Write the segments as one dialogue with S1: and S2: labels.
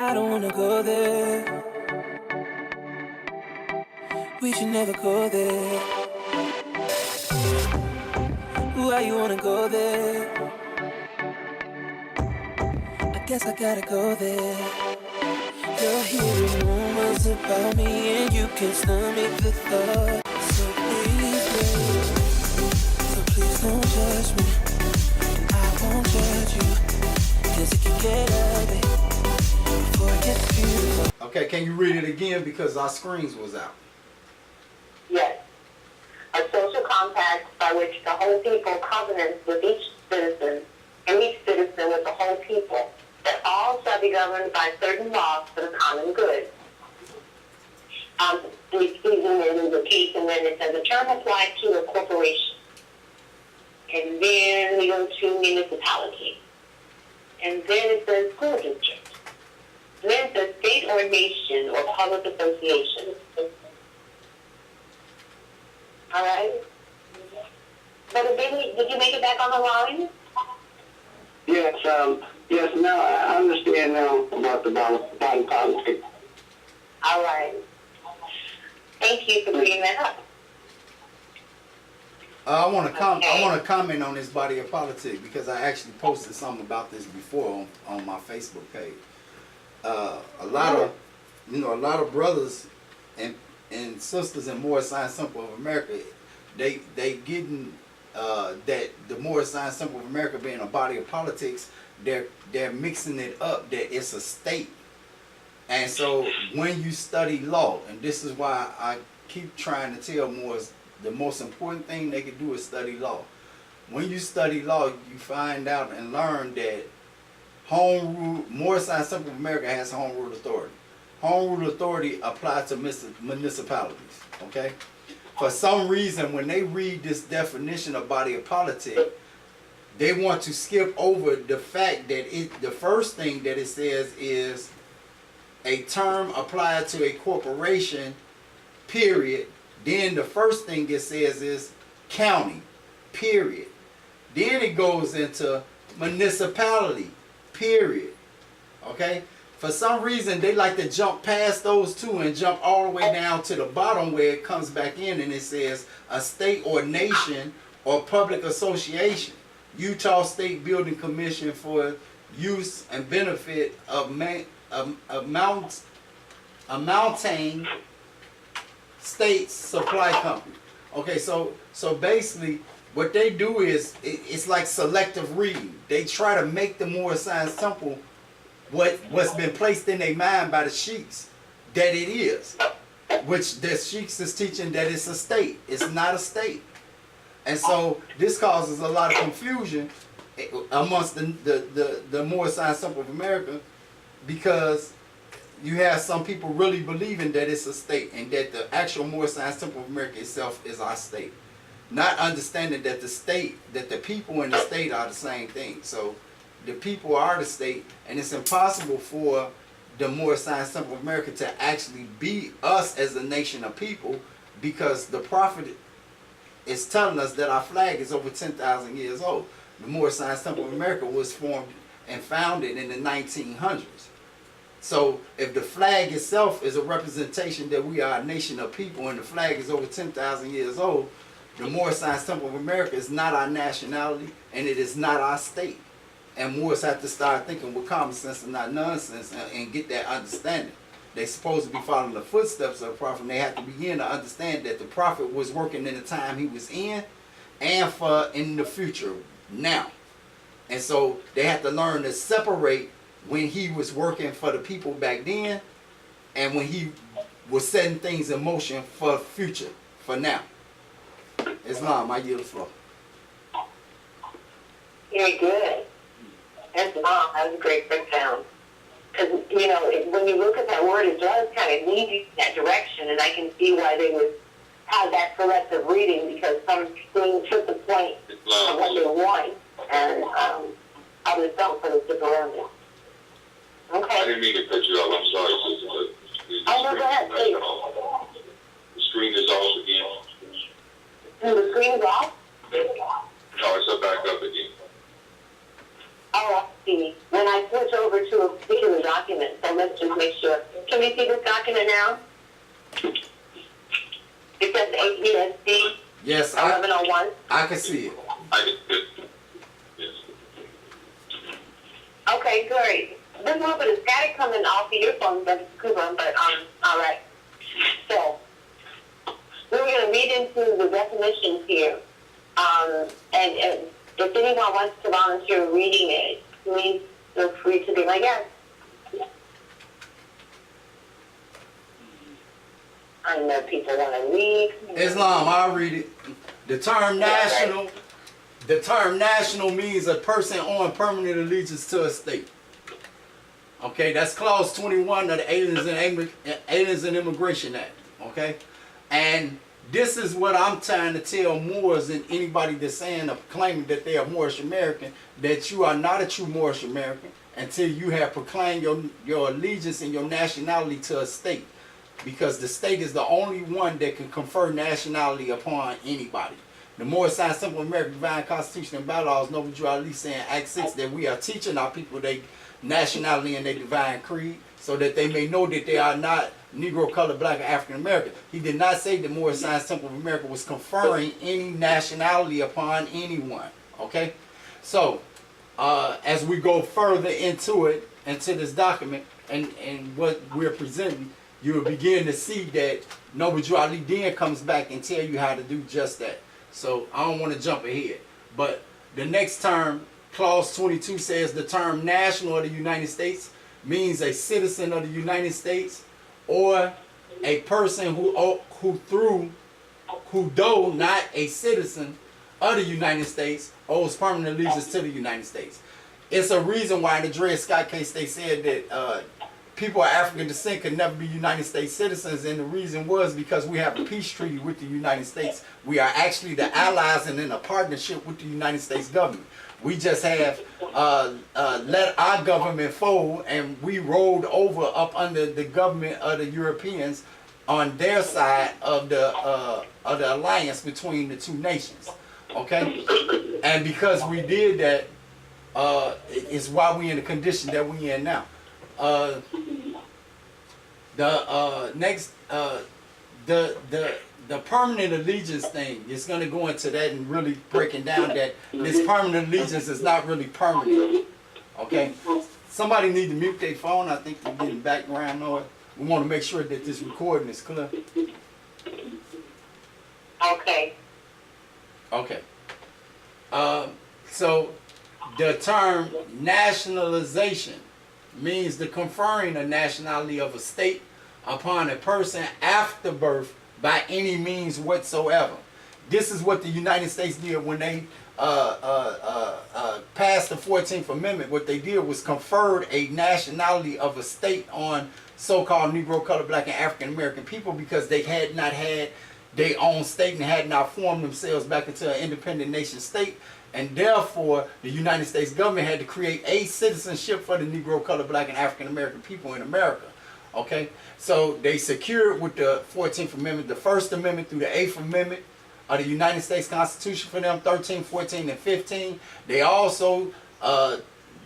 S1: I don't wanna go there. We should never go there. Why you wanna go there? I guess I gotta go there. You're hearing rumors about me and you can't stomach the thought. So please, babe, so please don't judge me. I won't judge you, 'cause it can get ugly before it gets beautiful.
S2: Okay, can you read it again because our screens was out?
S3: Yes. A social compact by which the whole people covenants with each citizen, and each citizen with the whole people, that all shall be governed by certain laws for the common good. There's a case, and then it says a term applied to a corporation. And then we go to municipality. And then it says school district. And then it says state or nation or public association. All right? But did you make it back on the line?
S4: Yes, yes, now I understand now about the body politic.
S3: All right. Thank you for bringing that up.
S2: I want to comment on this body of politics because I actually posted something about this before on my Facebook page. A lot of brothers and sisters in Morris Science Temple of America, they getting that the Morris Science Temple of America being a body of politics, they're mixing it up that it's a state. And so when you study law, and this is why I keep trying to tell Morris, the most important thing they can do is study law. When you study law, you find out and learn that home rule, Morris Science Temple of America has home rule authority. Home rule authority applies to municipalities, okay? For some reason, when they read this definition of body of politics, they want to skip over the fact that the first thing that it says is a term applied to a corporation, period. Then the first thing it says is county, period. Then it goes into municipality, period. Okay? For some reason, they like to jump past those two and jump all the way down to the bottom where it comes back in and it says a state or nation or public association. Utah State Building Commission for use and benefit of mountain states supply company. Okay, so basically what they do is it's like selective reading. They try to make the Morris Science Temple what's been placed in their mind by the sheiks that it is, which the sheiks is teaching that it's a state. It's not a state. And so this causes a lot of confusion amongst the Morris Science Temple of America, because you have some people really believing that it's a state and that the actual Morris Science Temple of America itself is our state, not understanding that the people in the state are the same thing. So the people are the state, and it's impossible for the Morris Science Temple of America to actually be us as a nation of people, because the prophet is telling us that our flag is over 10,000 years old. The Morris Science Temple of America was formed and founded in the 1900s. So if the flag itself is a representation that we are a nation of people and the flag is over 10,000 years old, the Morris Science Temple of America is not our nationality and it is not our state. And Morris have to start thinking with common sense and not nonsense and get that understanding. They're supposed to be following the footsteps of the prophet, and they have to begin to understand that the prophet was working in the time he was in and for in the future now. And so they have to learn to separate when he was working for the people back then and when he was setting things in motion for the future, for now. Islam, I yield the floor.
S3: Very good. That's that was a great breakdown. Because, when you look at that word, it does kind of lead you in that direction, and I can see why they would have that selective reading, because some things took the point of what they want, and others don't for the stick around it. Okay.
S5: I didn't mean to cut you off. I'm sorry, sister, but
S3: no, go ahead, please.
S5: The screen is off again.
S3: The screen is off?
S5: No, it's back up again.
S3: Oh, see when I switch over to a particular document. So let's just make sure. Can you see this document now? It says HBSD
S2: Yes,
S3: 1101.
S2: I can see it.
S5: I can, yes.
S3: Okay, great. There's a little bit of static coming off of your phone, but all right. So we're going to read into the definitions here, and if anyone wants to volunteer reading it, please feel free to be my guest. I know people want to read.
S2: Islam, I'll read it. The term national means a person on permanent allegiance to a state. Okay, that's clause 21 of the Aliens and Immigration Act. Okay, and this is what I'm trying to tell Moors and anybody that's saying or claiming that they are Moorish American, that you are not a true Moorish American until you have proclaimed your allegiance and your nationality to a state. Because the state is the only one that can confer nationality upon anybody. The Moorish Sign Simple American Divine Constitution and Bylaws, Noble Drew Ali saying Act 6 that we are teaching our people their nationality and their divine creed so that they may know that they are not Negro, colored, black, or African American. He did not say that Moorish Sign Simple of America was conferring any nationality upon anyone. Okay? So, as we go further into this document and what we're presenting, you will begin to see that Noble Drew Ali then comes back and tell you how to do just that. So I don't want to jump ahead. But the next term, clause 22 says the term national of the United States means a citizen of the United States or a person who though not a citizen of the United States owes permanent allegiance to the United States. It's a reason why in the Dred Scott case they said that people of African descent could never be United States citizens, and the reason was because we have a peace treaty with the United States. We are actually the allies and in a partnership with the United States government. We just have let our government fold, and we rolled over up under the government of the Europeans on their side of the alliance between the two nations. Okay, and because we did that, it's why we in the condition that we in now. The permanent allegiance thing is going to go into that and really breaking down that this permanent allegiance is not really permanent. Okay, somebody need to mute their phone. I think they're getting background noise. We want to make sure that this recording is clear.
S3: Okay.
S2: Okay. So the term nationalization means the conferring of nationality of a state upon a person after birth by any means whatsoever. This is what the United States did when they passed the 14th Amendment. What they did was conferred a nationality of a state on so-called Negro, colored, black, and African American people because they had not had their own state and had not formed themselves back into an independent nation state. And therefore, the United States government had to create a citizenship for the Negro, colored, black, and African American people in America. Okay? So they secured with the 14th Amendment, the First Amendment through the 8th Amendment of the United States Constitution for them, 13, 14, and 15. They also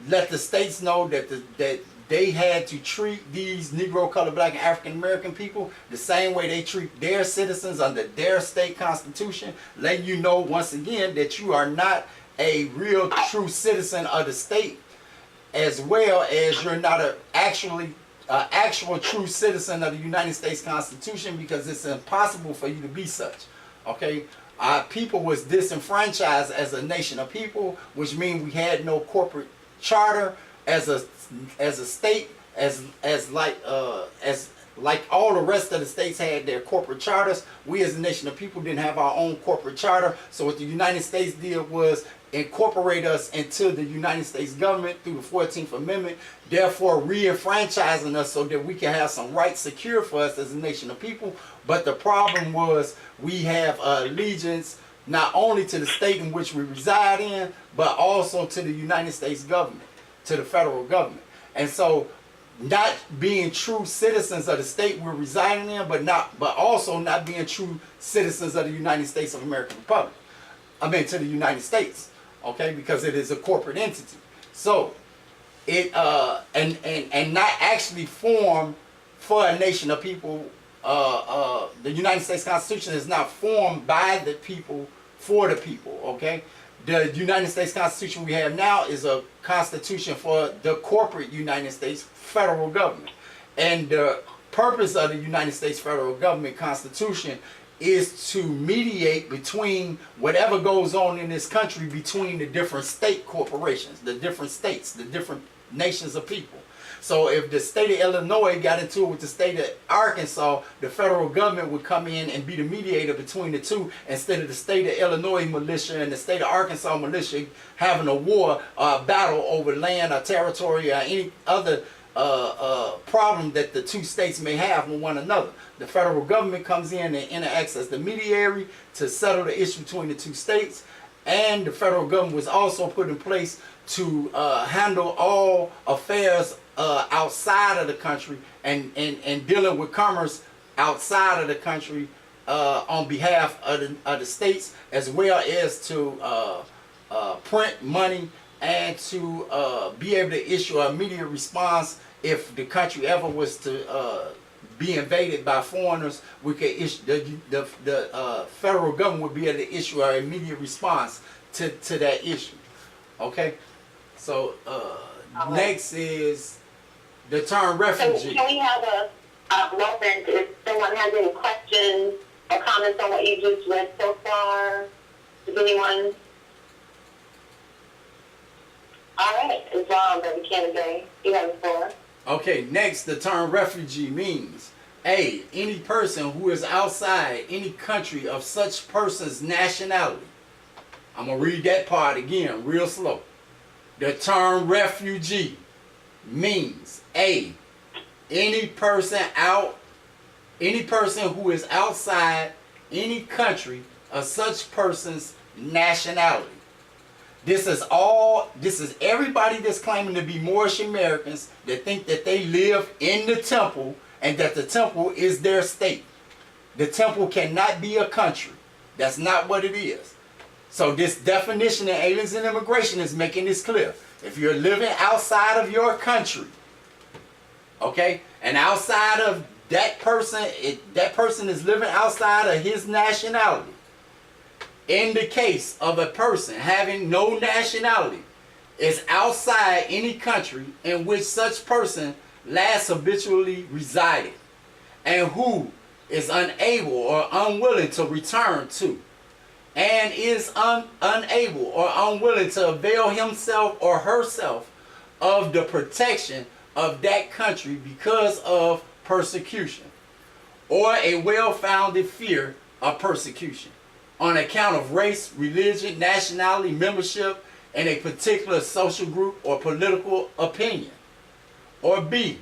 S2: let the states know that they had to treat these Negro, colored, black, and African American people the same way they treat their citizens under their state constitution, letting you know once again that you are not a real true citizen of the state, as well as you're not an actual true citizen of the United States Constitution, because it's impossible for you to be such. Okay? Our people was disenfranchised as a nation of people, which means we had no corporate charter as a state, as like all the rest of the states had their corporate charters. We as a nation of people didn't have our own corporate charter. So what the United States did was incorporate us into the United States government through the 14th Amendment, therefore re-enfranchising us so that we can have some rights secured for us as a nation of people. But the problem was we have allegiance not only to the state in which we reside in, but also to the United States government, to the federal government. And so not being true citizens of the state we're residing in, but also not being true citizens of the United States of American Republic. I mean, to the United States, okay, because it is a corporate entity. So and not actually formed for a nation of people. The United States Constitution is not formed by the people for the people. Okay, the United States Constitution we have now is a constitution for the corporate United States federal government, and the purpose of the United States federal government Constitution is to mediate between whatever goes on in this country between the different state corporations, the different states, the different nations of people. So if the state of Illinois got into it with the state of Arkansas, the federal government would come in and be the mediator between the two, instead of the state of Illinois militia and the state of Arkansas militia having a war or a battle over land or territory or any other problem that the two states may have with one another. The federal government comes in and interacts as the mediator to settle the issue between the two states, and the federal government was also put in place to handle all affairs outside of the country and dealing with commerce outside of the country on behalf of the states, as well as to print money and to be able to issue an immediate response if the country ever was to be invaded by foreigners. We could issue the federal government would be able to issue an immediate response to that issue. Okay, so next is the term refugee.
S3: So can we have a moment if someone has any questions or comments on what you just read so far? Does anyone? All right, John, Brother Kennedy, you have the floor.
S2: Okay, next, the term refugee means A, any person who is outside any country of such person's nationality. I'm going to read that part again real slow. The term refugee means A, any person who is outside any country of such person's nationality. This is everybody that's claiming to be Moorish Americans that think that they live in the temple and that the temple is their state. The temple cannot be a country. That's not what it is. So this definition in Aliens and Immigration is making this clear. If you're living outside of your country, okay, and outside of that person, that person is living outside of his nationality. In the case of a person having no nationality, is outside any country in which such person last habitually resided, and who is unable or unwilling to return to, and is unable or unwilling to avail himself or herself of the protection of that country because of persecution, or a well-founded fear of persecution on account of race, religion, nationality, membership in a particular social group or political opinion. Or B,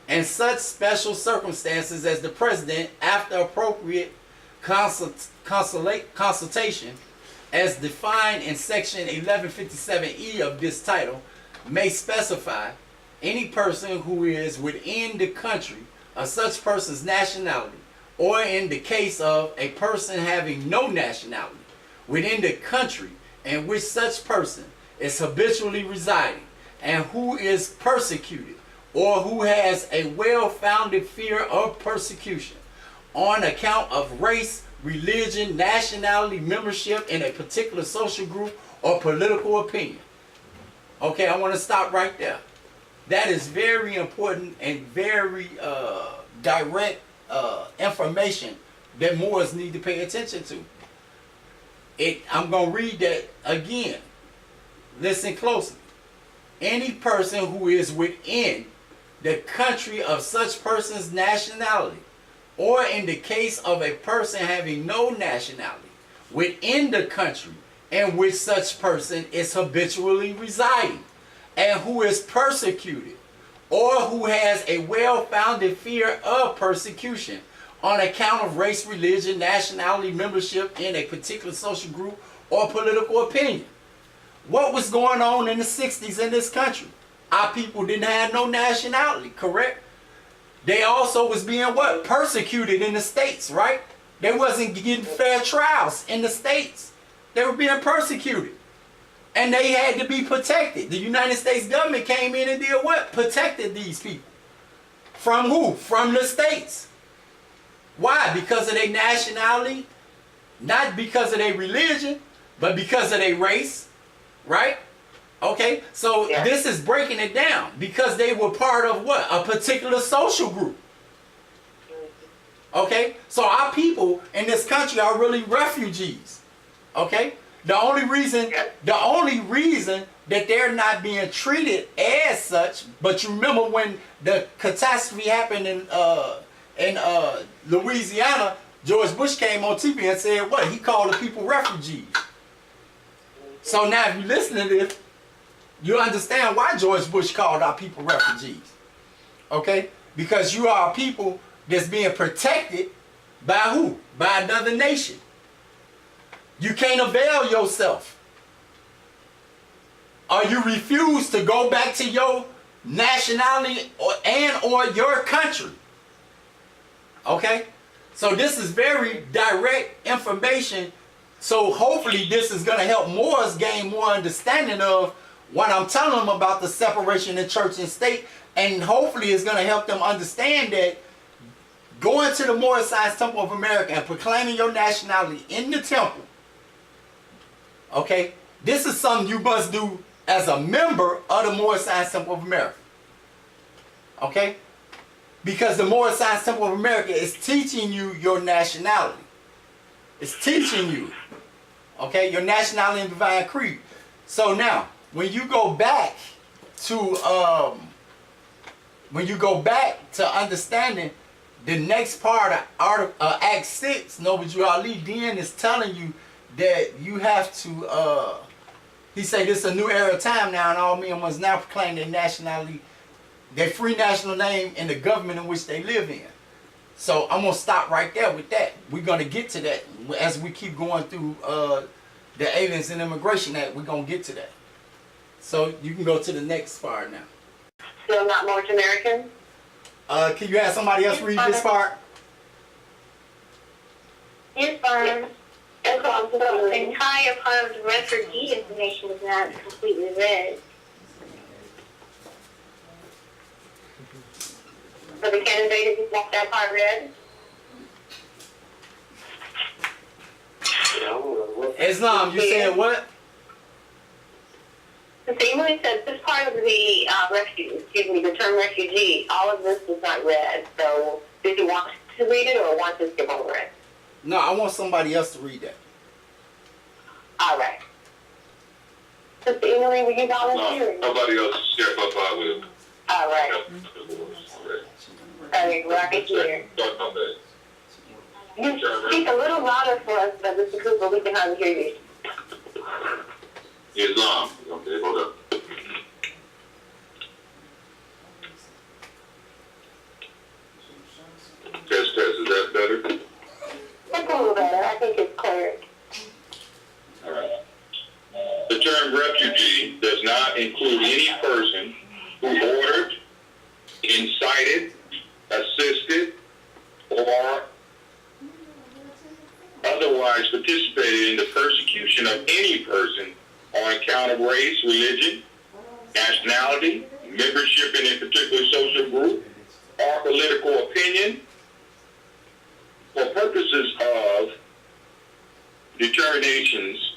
S2: in such special circumstances as the President, after appropriate consultation, as defined in Section 1157E of this title, may specify any person who is within the country of such person's nationality, or in the case of a person having no nationality, within the country in which such person is habitually residing, and who is persecuted, or who has a well-founded fear of persecution on account of race, religion, nationality, membership in a particular social group or political opinion. Okay, I want to stop right there. That is very important and very direct information that Moors need to pay attention to. I'm going to read that again. Listen closely. Any person who is within the country of such person's nationality, or in the case of a person having no nationality, within the country in which such person is habitually residing, and who is persecuted, or who has a well-founded fear of persecution on account of race, religion, nationality, membership in a particular social group or political opinion. What was going on in the 60s in this country? Our people didn't have no nationality, correct? They also was being what? Persecuted in the States, right? They wasn't getting fair trials in the States. They were being persecuted. And they had to be protected. The United States government came in and did what? Protected these people. From who? From the states. Why? Because of their nationality, not because of their religion, but because of their race, right? Okay, so this is breaking it down because they were part of what? A particular social group. Okay, so our people in this country are really refugees. Okay, the only reason that they're not being treated as such, but you remember when the catastrophe happened in Louisiana, George Bush came on TV and said what? He called the people refugees. So now if you listen to this, you understand why George Bush called our people refugees. Okay? Because you are a people that's being protected by who? By another nation. You can't avail yourself. Or you refuse to go back to your nationality or your country. Okay? So this is very direct information. So hopefully this is going to help Moors gain more understanding of what I'm telling them about the separation of church and state. And hopefully it's going to help them understand that going to the Moorish Science Temple of America and proclaiming your nationality in the temple, okay, this is something you must do as a member of the Moorish Science Temple of America. Okay? Because the Moorish Science Temple of America is teaching you your nationality. It's teaching you, okay, your nationality and divine creed. So now, when you go back to understanding the next part of Acts 6, Noble Ali then is telling you that you have to, he said this is a new era of time now, and all men must now proclaim their nationality, their free national name in the government in which they live in. So I'm going to stop right there with that. We're going to get to that as we keep going through the Aliens and Immigration Act. We're going to get to that. So you can go to the next part now.
S3: Still not Moorish American?
S2: Can you have somebody else read this part?
S6: Yes, fine. That's all. The entire part of the refugee information is not completely read.
S3: So the candidate just want that part read?
S2: Islam, you said what?
S3: So Emily said this part of the the term refugee, all of this is not read. So did you want to read it or want to skip over it?
S2: No, I want somebody else to read that.
S3: All right. So Emily, will you volunteer?
S5: No, nobody else step up out with it.
S3: All right. Okay, right here. You speak a little louder for us, Mr. Cooper. We can hardly hear you.
S5: Islam. Okay, hold up. Test, is that better?
S3: That's a little better. I think it's clear.
S5: All right. The term refugee does not include any person who ordered, incited, assisted, or otherwise participated in the persecution of any person on account of race, religion, nationality, membership in a particular social group, or political opinion. For purposes of determinations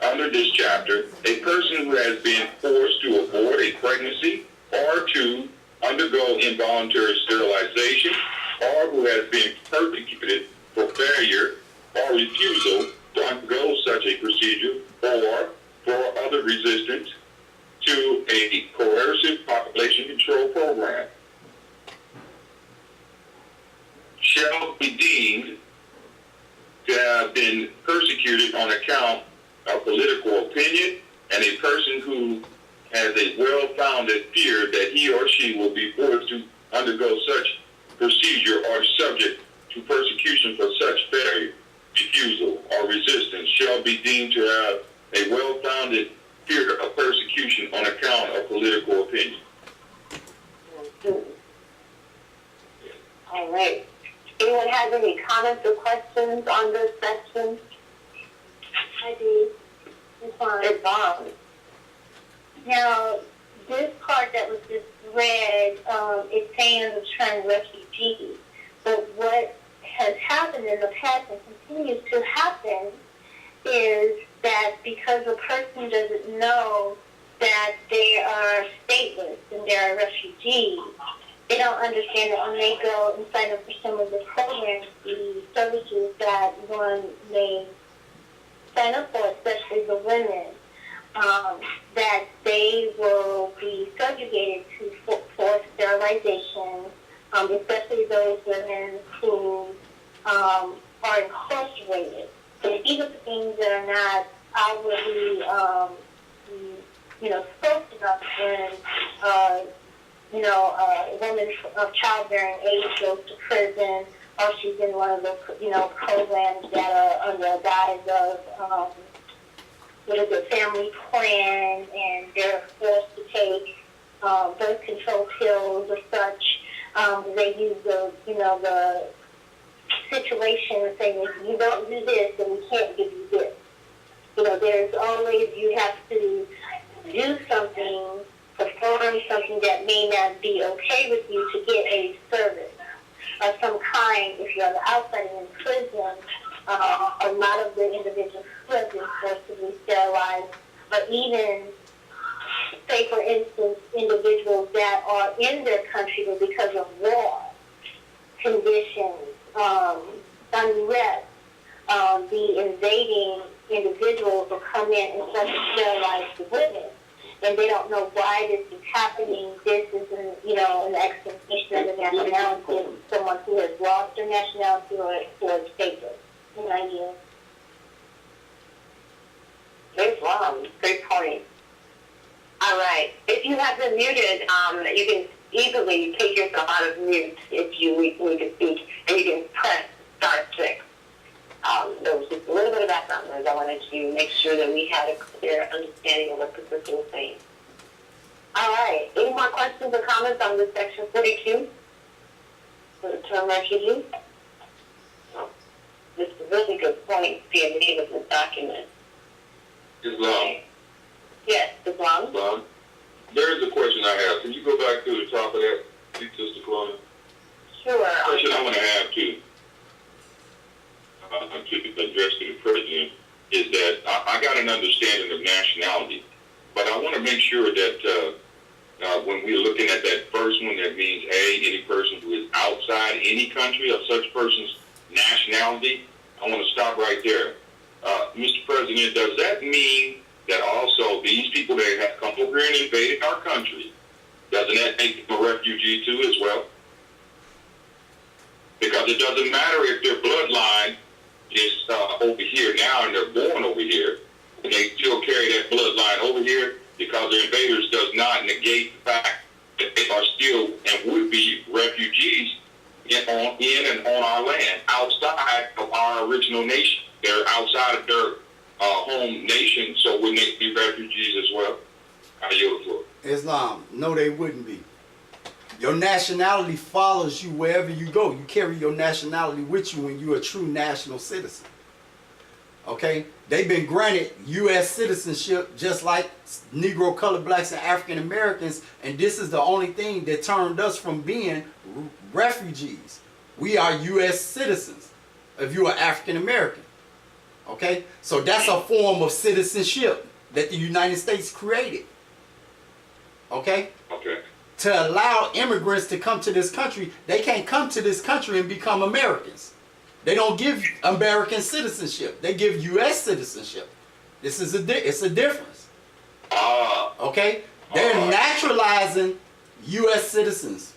S5: under this chapter, a person who has been forced to abort a pregnancy or to undergo involuntary sterilization, or who has been persecuted for failure or refusal to undergo such a procedure, or for other resistance to a coercive population control program, shall be deemed to have been persecuted on account of political opinion, and a person who has a well-founded fear that he or she will be forced to undergo such procedure or subject to persecution for such failure, refusal, or resistance shall be deemed to have a well-founded fear of persecution on account of political opinion.
S3: All right. Anyone have any comments or questions on this section?
S6: I do. It's fine.
S3: It's on.
S6: Now, this part that was just read, it's saying the term refugee. But what has happened in the past and continues to happen is that because a person doesn't know that they are stateless and they're a refugee, they don't understand that when they go and sign up for some of the programs, the services that one may sign up for, especially the women, that they will be subjugated to forced sterilization, especially those women who are incarcerated. So these are the things that are not outwardly, spoken of when, a woman of childbearing age goes to prison, or she's in one of the, programs that are under a guise of, family plan, and they're forced to take birth control pills or such. They use the situation of saying, if you don't do this, then we can't give you this. There's always, you have to do something, perform something that may not be okay with you to get a service of some kind. If you're on the outside and in prison, a lot of the individuals who have been forcibly sterilized, or even, say for instance, individuals that are in their country but because of war conditions, unrest, the invading individuals will come in and start to sterilize the women, and they don't know why this is happening. This is an explanation of the nationality of someone who has lost their nationality or is stateless. An idea.
S3: Great point. All right. If you have been muted, you can easily take yourself out of mute if you need to speak, and you can press *6. There was just a little bit of background noise. I wanted to make sure that we had a clear understanding of what the person was saying. All right. Any more questions or comments on this section 42? For the term refugee? No. This is a really good point being made with this document.
S5: Islam.
S3: Yes, Islam.
S5: Islam. There is a question I have. Can you go back to the top of that, Sister Clona?
S3: Sure.
S5: Question I want to have to address to the president is that I got an understanding of nationality, but I want to make sure that when we're looking at that first one, that means any person who is outside any country of such person's nationality. I want to stop right there. Mr. President, does that mean that also these people that have come over here and invaded our country, doesn't that make them a refugee too as well? Because it doesn't matter if their bloodline is over here now and they're born over here, and they still carry that bloodline over here, because the invaders does not negate the fact that they are still and would be refugees in and on our land, outside of our original nation. They're outside of their home nation, so wouldn't they be refugees as well? I yield the floor.
S2: Islam, no, they wouldn't be. Your nationality follows you wherever you go. You carry your nationality with you when you're a true national citizen. Okay? They've been granted U.S. citizenship just like Negro, colored, blacks, and African Americans, and this is the only thing that turned us from being refugees. We are U.S. citizens if you are African American. Okay? So that's a form of citizenship that the United States created. Okay?
S5: Okay.
S2: To allow immigrants to come to this country, they can't come to this country and become Americans. They don't give American citizenship. They give U.S. citizenship. It's a difference. Okay? They're naturalizing U.S. citizens.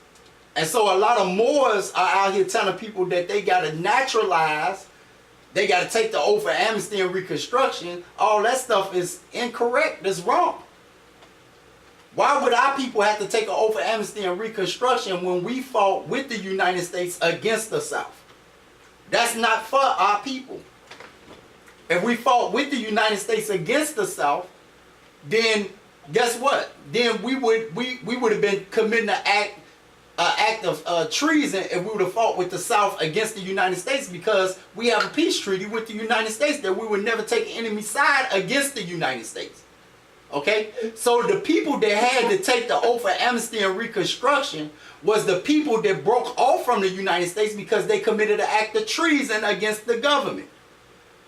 S2: And so a lot of Moors are out here telling people that they got to naturalize, they got to take the oath of amnesty and reconstruction. All that stuff is incorrect. It's wrong. Why would our people have to take an oath of amnesty and reconstruction when we fought with the United States against the South? That's not for our people. If we fought with the United States against the South, then guess what? Then we would have been committing an act of treason if we would have fought with the South against the United States, because we have a peace treaty with the United States that we would never take an enemy side against the United States. Okay? So the people that had to take the oath of amnesty and reconstruction was the people that broke off from the United States because they committed an act of treason against the government.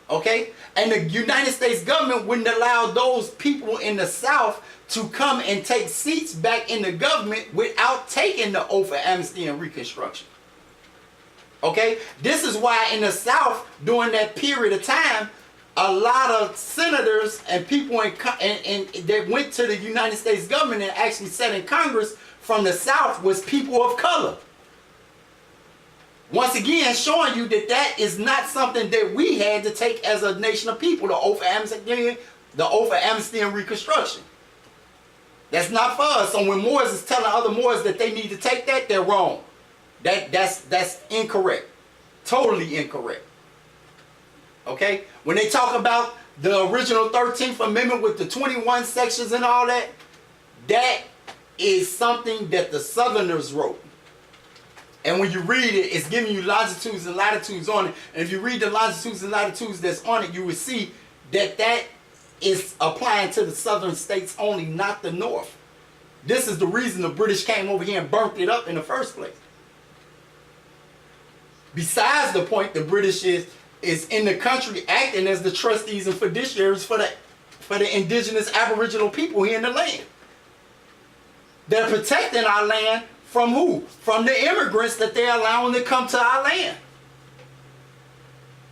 S2: Okay? And the United States government wouldn't allow those people in the South to come and take seats back in the government without taking the oath of amnesty and reconstruction. Okay? This is why in the South, during that period of time, a lot of senators and people that went to the United States government and actually sat in Congress from the South was people of color. Once again, showing you that that is not something that we had to take as a nation of people, the oath of amnesty and reconstruction. That's not for us. So when Moors is telling other Moors that they need to take that, they're wrong. That's incorrect. Totally incorrect. Okay? When they talk about the original 13th Amendment with the 21 sections and all that, that is something that the Southerners wrote. And when you read it, it's giving you longitudes and latitudes on it. And if you read the longitudes and latitudes that's on it, you will see that that is applying to the southern states only, not the north. This is the reason the British came over here and burnt it up in the first place. Besides the point, the British is in the country acting as the trustees and fiduciaries for the indigenous aboriginal people here in the land. They're protecting our land from who? From the immigrants that they're allowing to come to our land.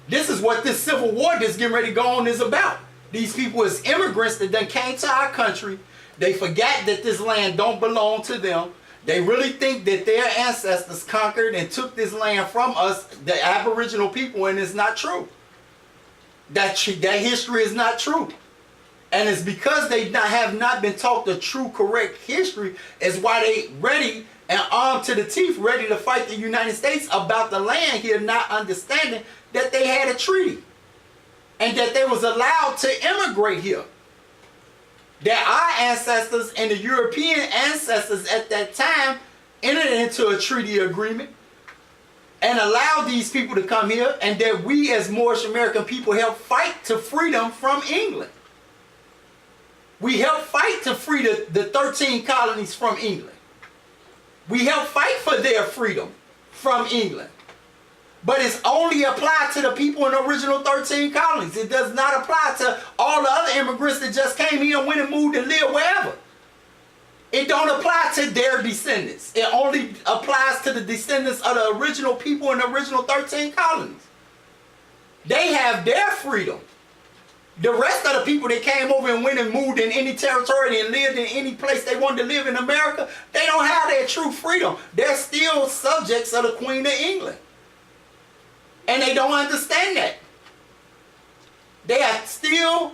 S2: This is what this civil war that's getting ready to go on is about. These people is immigrants that then came to our country. They forgot that this land don't belong to them. They really think that their ancestors conquered and took this land from us, the aboriginal people, and it's not true. That history is not true. And it's because they have not been taught the true, correct history is why they ready and armed to the teeth, ready to fight the United States about the land here, not understanding that they had a treaty and that they was allowed to immigrate here. That our ancestors and the European ancestors at that time entered into a treaty agreement and allowed these people to come here, and that we as Moorish American people helped fight to freedom from England. We helped fight to free the 13 colonies from England. We helped fight for their freedom from England. But it's only applied to the people in the original 13 colonies. It does not apply to all the other immigrants that just came here and went and moved and lived wherever. It don't apply to their descendants. It only applies to the descendants of the original people in the original 13 colonies. They have their freedom. The rest of the people that came over and went and moved in any territory and lived in any place they wanted to live in America, they don't have their true freedom. They're still subjects of the Queen of England. And they don't understand that. They are still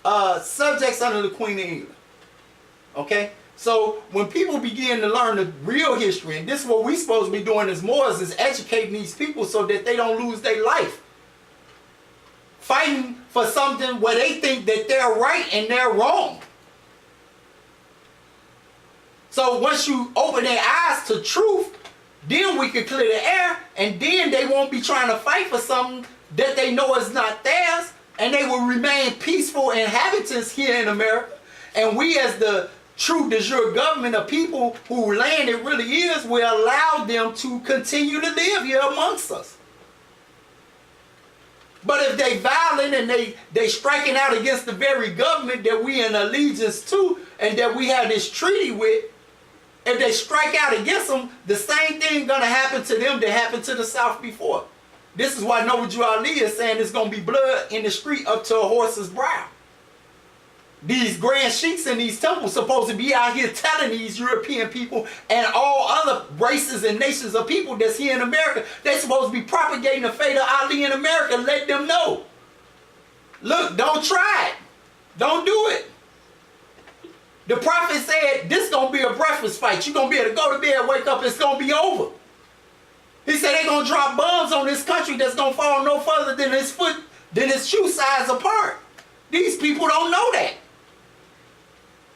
S2: subjects under the Queen of England. Okay? So when people begin to learn the real history, and this is what we're supposed to be doing as Moors, is educating these people so that they don't lose their life. Fighting for something where they think that they're right and they're wrong. So once you open their eyes to truth, then we can clear the air, and then they won't be trying to fight for something that they know is not theirs, and they will remain peaceful inhabitants here in America. And we as the true de jure government of people whose land it really is will allow them to continue to live here amongst us. But if they violent and they striking out against the very government that we in allegiance to and that we have this treaty with, if they strike out against them, the same thing gonna happen to them that happened to the South before. This is why Noble Drew Ali is saying there's gonna be blood in the street up to a horse's brow. These grand sheiks in these temples supposed to be out here telling these European people and all other races and nations of people that's here in America, they're supposed to be propagating the fate of Ali in America, let them know. Look, don't try it. Don't do it. The prophet said, this is going to be a breakfast fight. You're going to be able to go to bed, wake up, it's going to be over. He said they're going to drop bombs on this country that's going to fall no further than his shoe size apart. These people don't know that.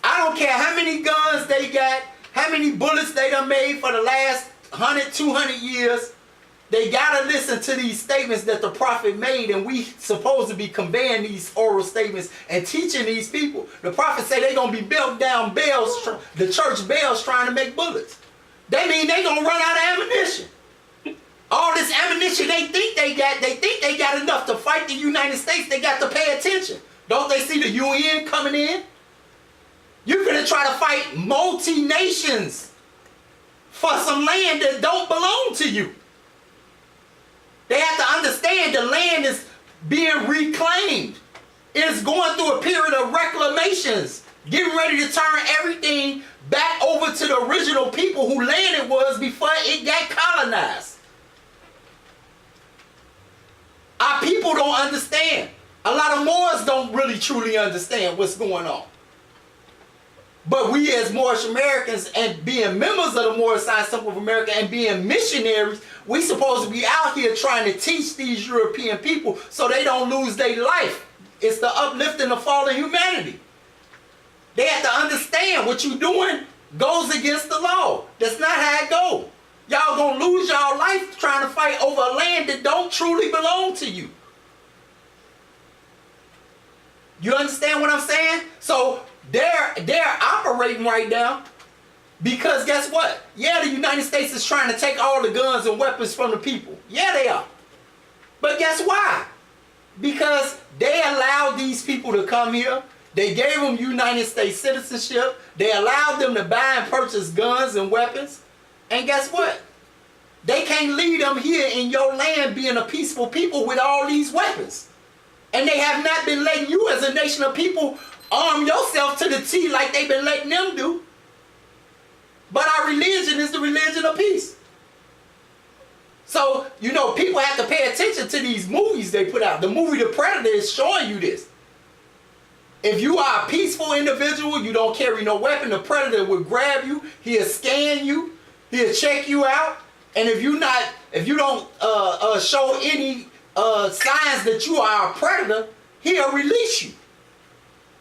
S2: I don't care how many guns they got, how many bullets they done made for the last 100, 200 years. They gotta listen to these statements that the prophet made, and we supposed to be conveying these oral statements and teaching these people. The prophet say they gonna be built down bells, the church bells trying to make bullets. They mean they gonna run out of ammunition. All this ammunition they think they got enough to fight the United States. They got to pay attention. Don't they see the UN coming in? You're gonna try to fight multi-nations for some land that don't belong to you. They have to understand the land is being reclaimed. It's going through a period of reclamations, getting ready to turn everything back over to the original people who land it was before it got colonized. Our people don't understand. A lot of Moors don't really truly understand what's going on. But we as Moorish Americans, and being members of the Moorish Science Temple of America and being missionaries, we supposed to be out here trying to teach these European people so they don't lose their life. It's the uplifting of fallen humanity. They have to understand what you're doing goes against the law. That's not how it goes. Y'all gonna lose y'all life trying to fight over a land that don't truly belong to you. You understand what I'm saying? So they're operating right now because guess what? Yeah, the United States is trying to take all the guns and weapons from the people. Yeah, they are. But guess why? Because they allowed these people to come here. They gave them United States citizenship. They allowed them to buy and purchase guns and weapons. And guess what? They can't leave them here in your land being a peaceful people with all these weapons. And they have not been letting you as a nation of people arm yourself to the T like they've been letting them do. But our religion is the religion of peace. So, you know, people have to pay attention to these movies they put out. The movie The Predator is showing you this. If you are a peaceful individual, you don't carry no weapon, the Predator will grab you, he'll scan you, he'll check you out, and if you don't show any signs that you are a predator, he'll release you.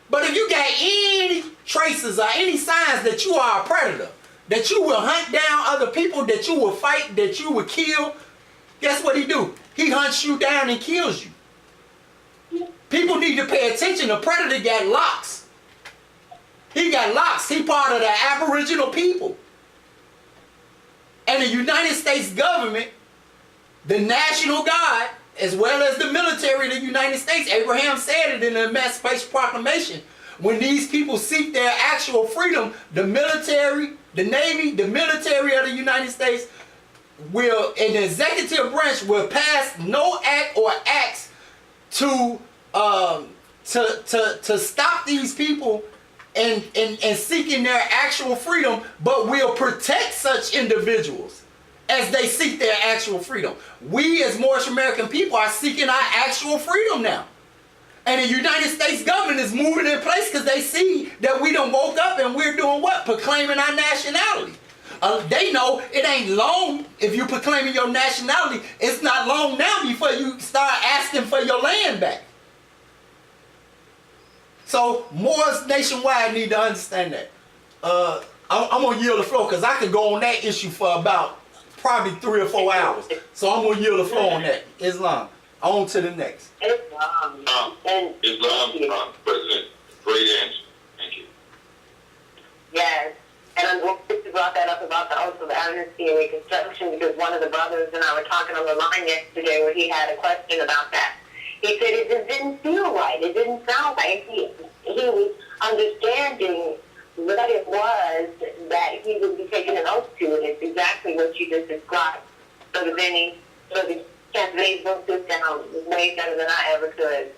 S2: But if you got any traces or any signs that you are a predator, that you will hunt down other people, that you will fight, that you will kill, guess what he do? He hunts you down and kills you. People need to pay attention. The predator got locks. He got locks. He part of the Aboriginal people. And the United States government, the National Guard, as well as the military of the United States, Abraham said it in the Emancipation Proclamation, when these people seek their actual freedom, the military, the Navy, the military of the United States will, and the executive branch will pass no act or acts to stop these people and seeking their actual freedom, but will protect such individuals as they seek their actual freedom. We as Moorish American people are seeking our actual freedom now. And the United States government is moving in place because they see that we done woke up and we're doing what? Proclaiming our nationality. They know it ain't long if you're proclaiming your nationality. It's not long now before you start asking for your land back. So Moors nationwide need to understand that. I'm going to yield the floor because I could go on that issue for about probably 3 or 4 hours. So I'm going to yield the floor on that. Islam. On to the next.
S3: Islam,
S5: President. Great answer. Thank you.
S3: yes. And I'm glad you brought that up about the oath of amnesty and reconstruction because one of the brothers and I were talking on the line yesterday where he had a question about that. He said it just didn't feel right. It didn't sound like he was understanding what it was that he would be taking an oath to, and it's exactly what you just described. So then he translated this down way better than I ever could.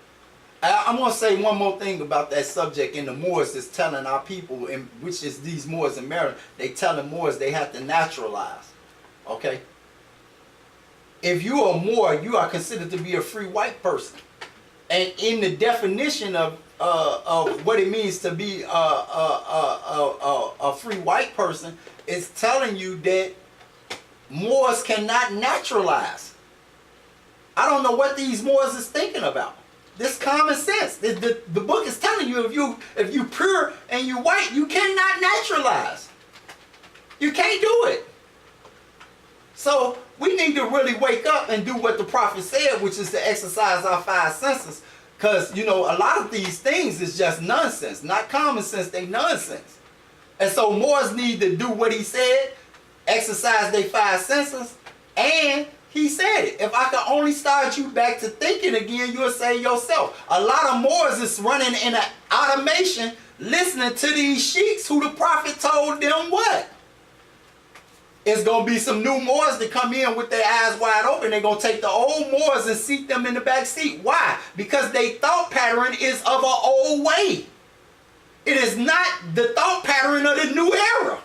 S2: I'm going to say one more thing about that subject. And the Moors is telling our people, which is these Moors in Maryland, they telling Moors they have to naturalize. Okay? If you are a Moor, you are considered to be a free white person. And in the definition of what it means to be a free white person, it's telling you that Moors cannot naturalize. I don't know what these Moors is thinking about. This common sense. The book is telling you if you pure and you white, you cannot naturalize. You can't do it. So we need to really wake up and do what the prophet said, which is to exercise our five senses. Because, you know, a lot of these things is just nonsense. Not common sense, they nonsense. And so Moors need to do what he said, exercise their five senses, and he said it. If I could only start you back to thinking again, you'll say yourself. A lot of Moors is running in an automation, listening to these sheiks who the prophet told them what? It's going to be some new Moors that come in with their eyes wide open. They're going to take the old Moors and seat them in the back seat. Why? Because their thought pattern is of an old way. It is not the thought pattern of the new era.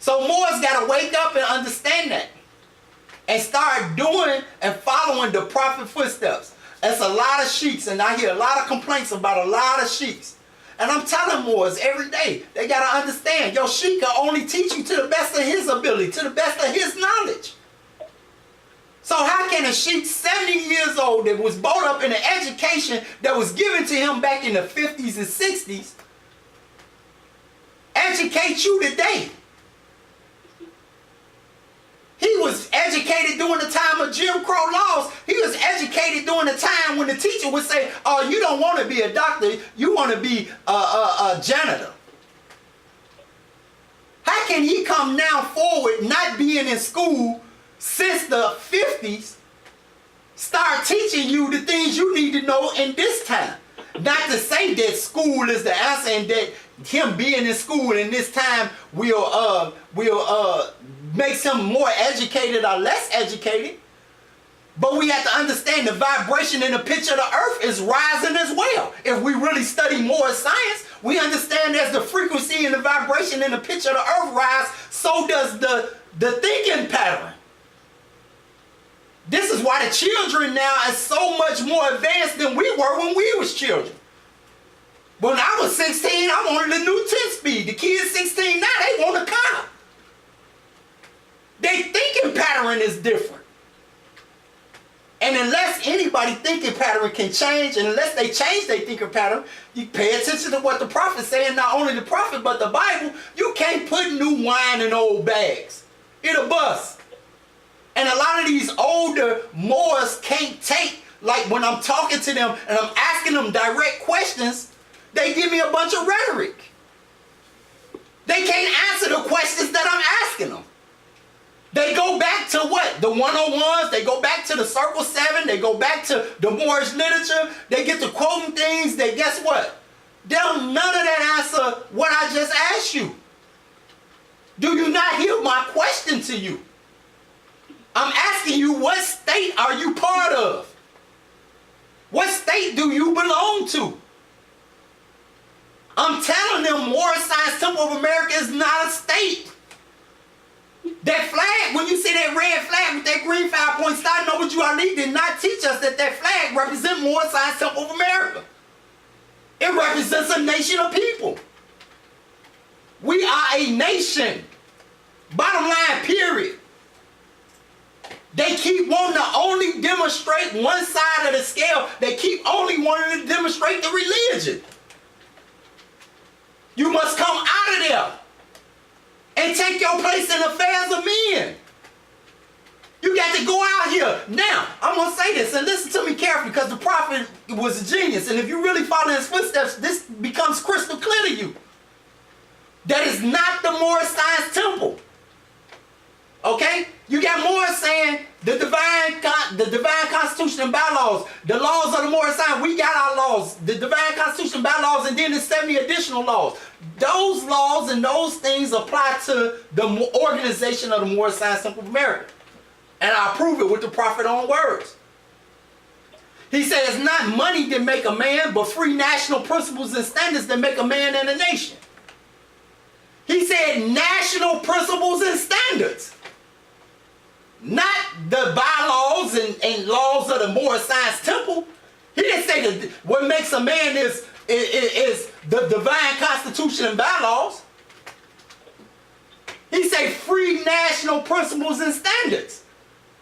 S2: So Moors got to wake up and understand that. And start doing and following the prophet footsteps. That's a lot of sheiks, and I hear a lot of complaints about a lot of sheiks. And I'm telling Moors every day, they got to understand, your sheik can only teach you to the best of his ability, to the best of his knowledge. So how can a sheik 70 years old that was brought up in an education that was given to him back in the 50s and 60s educate you today? He was educated during the time of Jim Crow laws. He was educated during the time when the teacher would say, oh, you don't want to be a doctor, you want to be a janitor. How can he come now forward, not being in school since the 50s, start teaching you the things you need to know in this time? Not to say that school is the answer and that him being in school in this time will makes him more educated or less educated. But we have to understand the vibration in the pitch of the earth is rising as well. If we really study more science, we understand as the frequency and the vibration in the pitch of the earth rise, so does the thinking pattern. This is why the children now are so much more advanced than we were when we was children. When I was 16, I wanted a new 10-speed. The kids 16 now, they want a car. Their thinking pattern is different. And unless anybody thinking pattern can change, and unless they change their thinking pattern, you pay attention to what the prophet's saying, not only the prophet, but the Bible, you can't put new wine in old bags. It'll bust. And a lot of these older Moors can't take, like when I'm talking to them and I'm asking them direct questions, they give me a bunch of rhetoric. They can't answer the questions that I'm asking them. They go back to what? The 101s, they go back to the Circle 7, they go back to the Moorish literature, they get to quoting things, they guess what? None of that answer what I just asked you. Do you not hear my question to you? I'm asking you, what state are you part of? What state do you belong to? I'm telling them Moorish Science Temple of America is not a state. That flag, when you see that red flag with that green 5-point star, know what you are leading did not teach us that that flag represents Moorish Science Temple of America. It represents a nation of people. We are a nation. Bottom line, period. They keep wanting to only demonstrate one side of the scale. They keep only wanting to demonstrate the religion. You must come out of there and take your place in affairs of men. You got to go out here. Now, I'm going to say this, and listen to me carefully, because the prophet was a genius. And if you really follow his footsteps, this becomes crystal clear to you. That is not the Moorish Science Temple. Okay? You got Moors saying the divine constitution and bylaws, the laws of the Moorish Science. We got our laws, the divine constitution and bylaws, and then the 70 additional laws. Those laws and those things apply to the organization of the Moorish Science Temple of America. And I prove it with the prophet's own words. He said it's not money that make a man, but free national principles and standards that make a man and a nation. He said national principles and standards. Not the bylaws and laws of the Moorish Science Temple. He didn't say that what makes a man is the divine constitution and bylaws. He said free national principles and standards.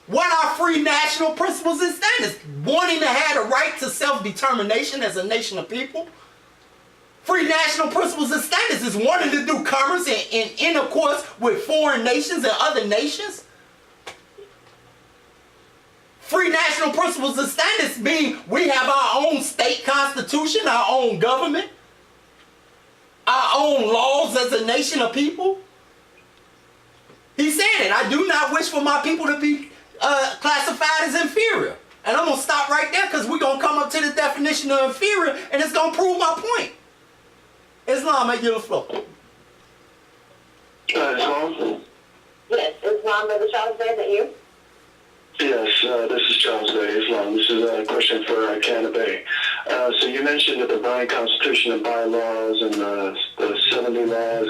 S2: What are free national principles and standards? Wanting to have the right to self-determination as a nation of people. Free national principles and standards is wanting to do commerce and intercourse with foreign nations and other nations. Free national principles and standards mean we have our own state constitution, our own government, our own laws as a nation of people. He said it. I do not wish for my people to be classified as inferior. And I'm going to stop right there because we're going to come up to the definition of inferior and it's going to prove my point. Islam, I give the floor.
S4: Islam?
S3: Yes, Islam, Brother Charles, is that you?
S4: Yes, this is Charles Day, Islam. This is a question for Canada. So you mentioned the divine constitution and bylaws and the 70 laws.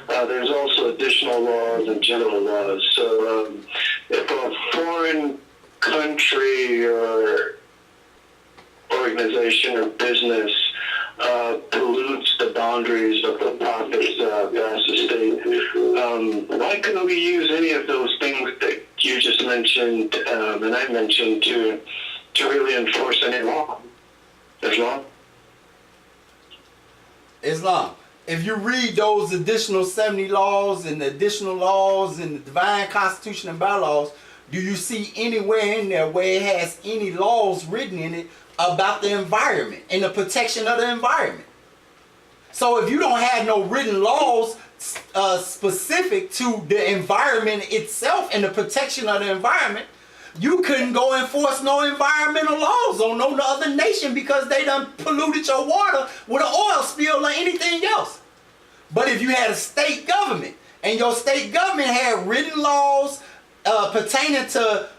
S4: There's also additional laws and general laws. So if a foreign country or organization or business pollutes the boundaries of the Prophet's vast estate, why couldn't we use any of those things that you just mentioned and I mentioned to really enforce any law?
S2: Islam. If you read those additional 70 laws and the additional laws and the divine constitution and bylaws, do you see anywhere in there where it has any laws written in it about the environment and the protection of the environment? So if you don't have no written laws specific to the environment itself and the protection of the environment, you couldn't go enforce no environmental laws on no other nation because they done polluted your water with an oil spill or anything else. But if you had a state government and your state government had written laws pertaining to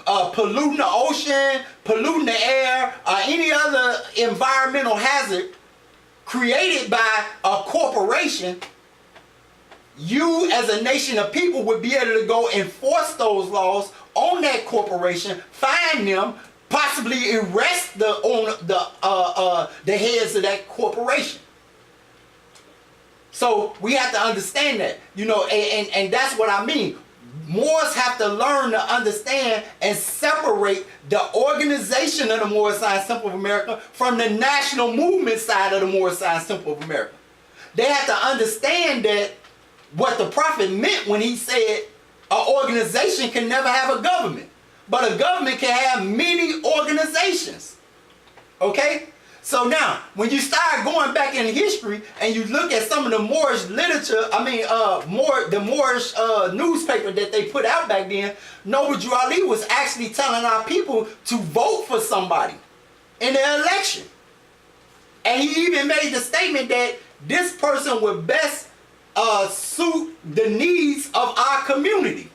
S2: polluting the ocean, polluting the air, or any other environmental hazard created by a corporation, you as a nation of people would be able to go enforce those laws on that corporation, fine them, possibly arrest the owner, the heads of that corporation. So we have to understand that, you know, and that's what I mean. Moors have to learn to understand and separate the organization of the Moorish Science Temple of America from the national movement side of the Moorish Science Temple of America. They have to understand that what the Prophet meant when he said an organization can never have a government, but a government can have many organizations. Okay? So now, when you start going back in history and you look at some of the Moorish literature, the Moorish newspaper that they put out back then, Noble Drew Ali was actually telling our people to vote for somebody in the election. And he even made the statement that this person would best suit the needs of our community.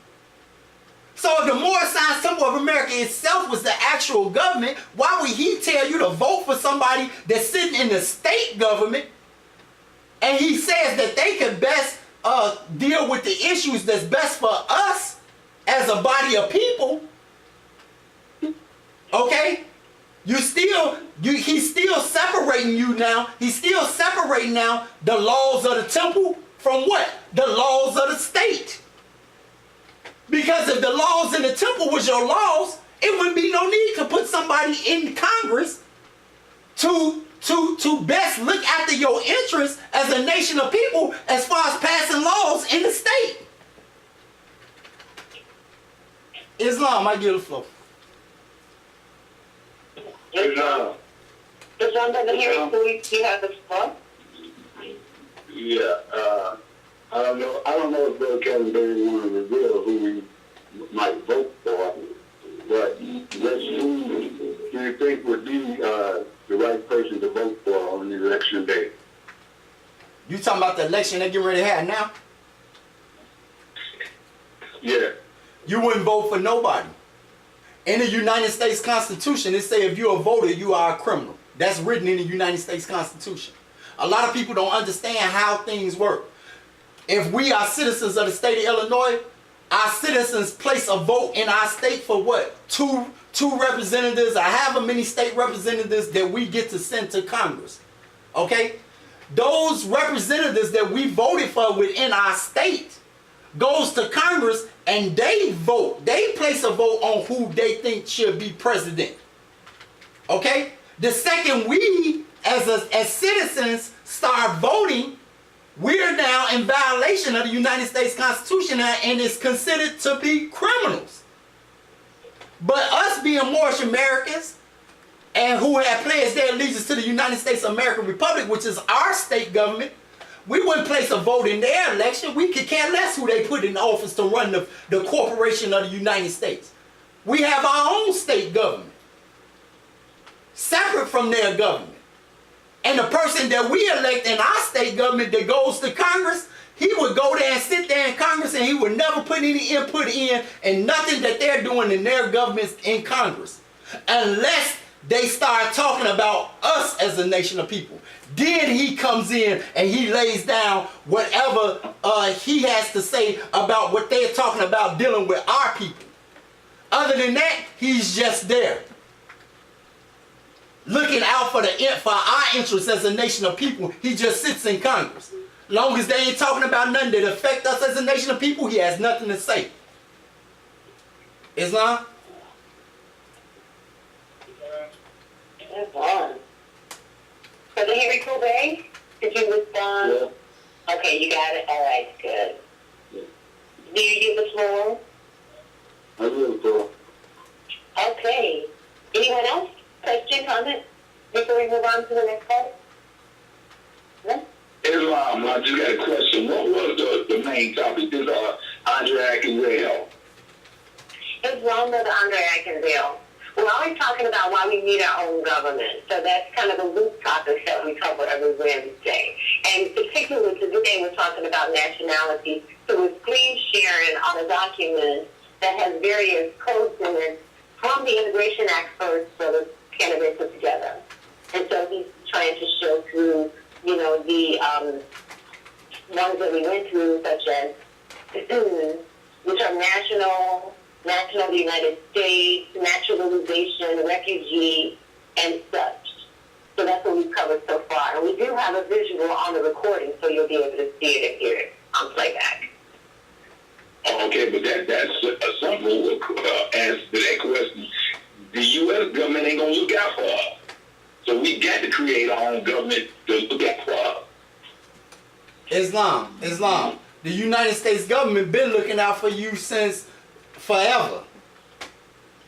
S2: So if the Moorish Science Temple of America itself was the actual government, why would he tell you to vote for somebody that's sitting in the state government and he says that they can best deal with the issues that's best for us as a body of people? Okay? He's still separating you now. He's still separating now the laws of the temple from what? The laws of the state. Because if the laws in the temple was your laws, it wouldn't be no need to put somebody in Congress to best look after your interests as a nation of people as far as passing laws in the state. Islam, I give the floor.
S3: Islam, doesn't hear you have the floor.
S4: Yeah, I don't know if Bill Kellenberry want to reveal who we might vote for, but who do you think would be the right person to vote for on the election day?
S2: You talking about the election they get ready to have now?
S4: Yeah.
S2: You wouldn't vote for nobody. In the United States Constitution, it says if you're a voter, you are a criminal. That's written in the United States Constitution. A lot of people don't understand how things work. If we are citizens of the state of Illinois, our citizens place a vote in our state for what? Two representatives, or however many state representatives that we get to send to Congress. Okay? Those representatives that we voted for within our state goes to Congress and they vote. They place a vote on who they think should be president. Okay? The second we, as citizens, start voting, we're now in violation of the United States Constitution and is considered to be criminals. But us being Moorish Americans and who have pledged their allegiance to the United States of American Republic, which is our state government, we wouldn't place a vote in their election. We could care less who they put in office to run the corporation of the United States. We have our own state government, separate from their government. And the person that we elect in our state government that goes to Congress, he would go there and sit there in Congress and he would never put any input in and nothing that they're doing in their governments in Congress. Unless they start talking about us as a nation of people. Then he comes in and he lays down whatever he has to say about what they're talking about dealing with our people. Other than that, he's just there, looking out for our interests as a nation of people. He just sits in Congress. Long as they ain't talking about nothing that affect us as a nation of people, he has nothing to say. Islam?
S3: Islam. So the Henry Kobe, did you respond?
S4: Yeah.
S3: Okay, you got it. All right, good.
S4: Yeah.
S3: Do you give the floor?
S4: I really do.
S3: Okay. Anyone else? Question, comment? Before we move on to the next part? No?
S5: Islam, I just got a question. What was the main topic? This Andre Akinwale.
S3: Islam or the Andre Akinwale? We're always talking about why we need our own government. So that's kind of a loose topic that we cover every Wednesday. And particularly today we're talking about nationality. So we're screen sharing on a document that has various codes in it from the Immigration Act first, so the candidate put together. And so he's trying to show through, you know, the ones that we went through, such as which are national of the United States, naturalization, refugee, and such. So that's what we've covered so far. And we do have a visual on the recording, so you'll be able to see it and hear it on playback.
S5: Okay, but that's a simple answer to that question. The U.S. government ain't going to look out for us. So we got to create our own government to look out for us.
S2: Islam. The United States government been looking out for you since forever.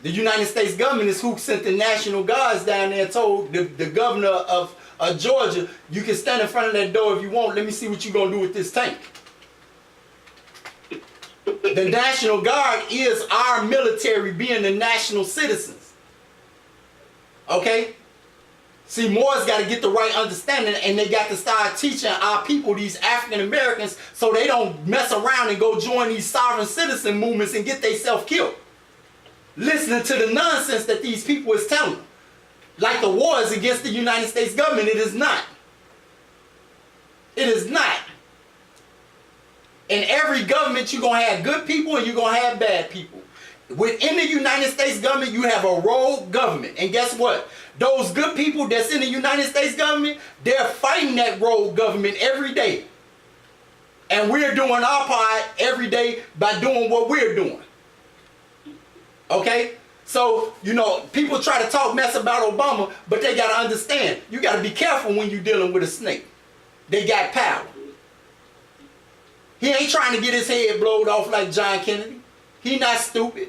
S2: The United States government is who sent the National Guards down there and told the governor of Georgia, you can stand in front of that door if you want. Let me see what you're going to do with this tank. The National Guard is our military being the national citizens. Okay? See, Moors got to get the right understanding, and they got to start teaching our people, these African Americans, so they don't mess around and go join these sovereign citizen movements and get themselves killed. Listening to the nonsense that these people is telling them. Like the war is against the United States government. It is not. It is not. In every government, you're going to have good people and you're going to have bad people. Within the United States government, you have a rogue government. And guess what? Those good people that's in the United States government, they're fighting that rogue government every day. And we're doing our part every day by doing what we're doing. Okay? So, you know, people try to talk mess about Obama, but they got to understand, you got to be careful when you're dealing with a snake. They got power. He ain't trying to get his head blowed off like John Kennedy. He not stupid.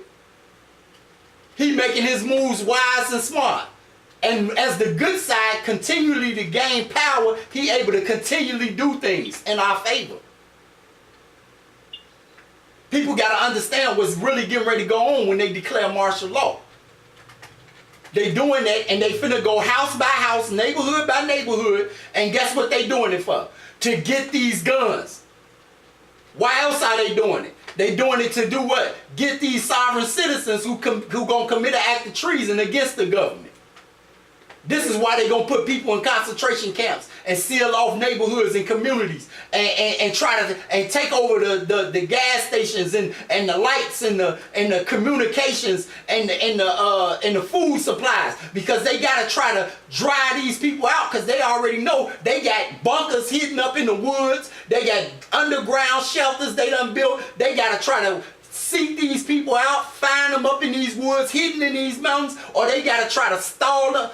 S2: He making his moves wise and smart. And as the good side continually to gain power, he able to continually do things in our favor. People got to understand what's really getting ready to go on when they declare martial law. They doing that, and they finna go house by house, neighborhood by neighborhood, and guess what they doing it for? To get these guns. Why else are they doing it? They doing it to do what? Get these sovereign citizens who gonna commit an act of treason against the government. This is why they gonna put people in concentration camps and seal off neighborhoods and communities and try to take over the gas stations and the lights and the communications and the food supplies, because they gotta try to dry these people out, because they already know they got bunkers hidden up in the woods. They got underground shelters they done built. They gotta try to seek these people out, find them up in these woods, hidden in these mountains, or they got to try to stall them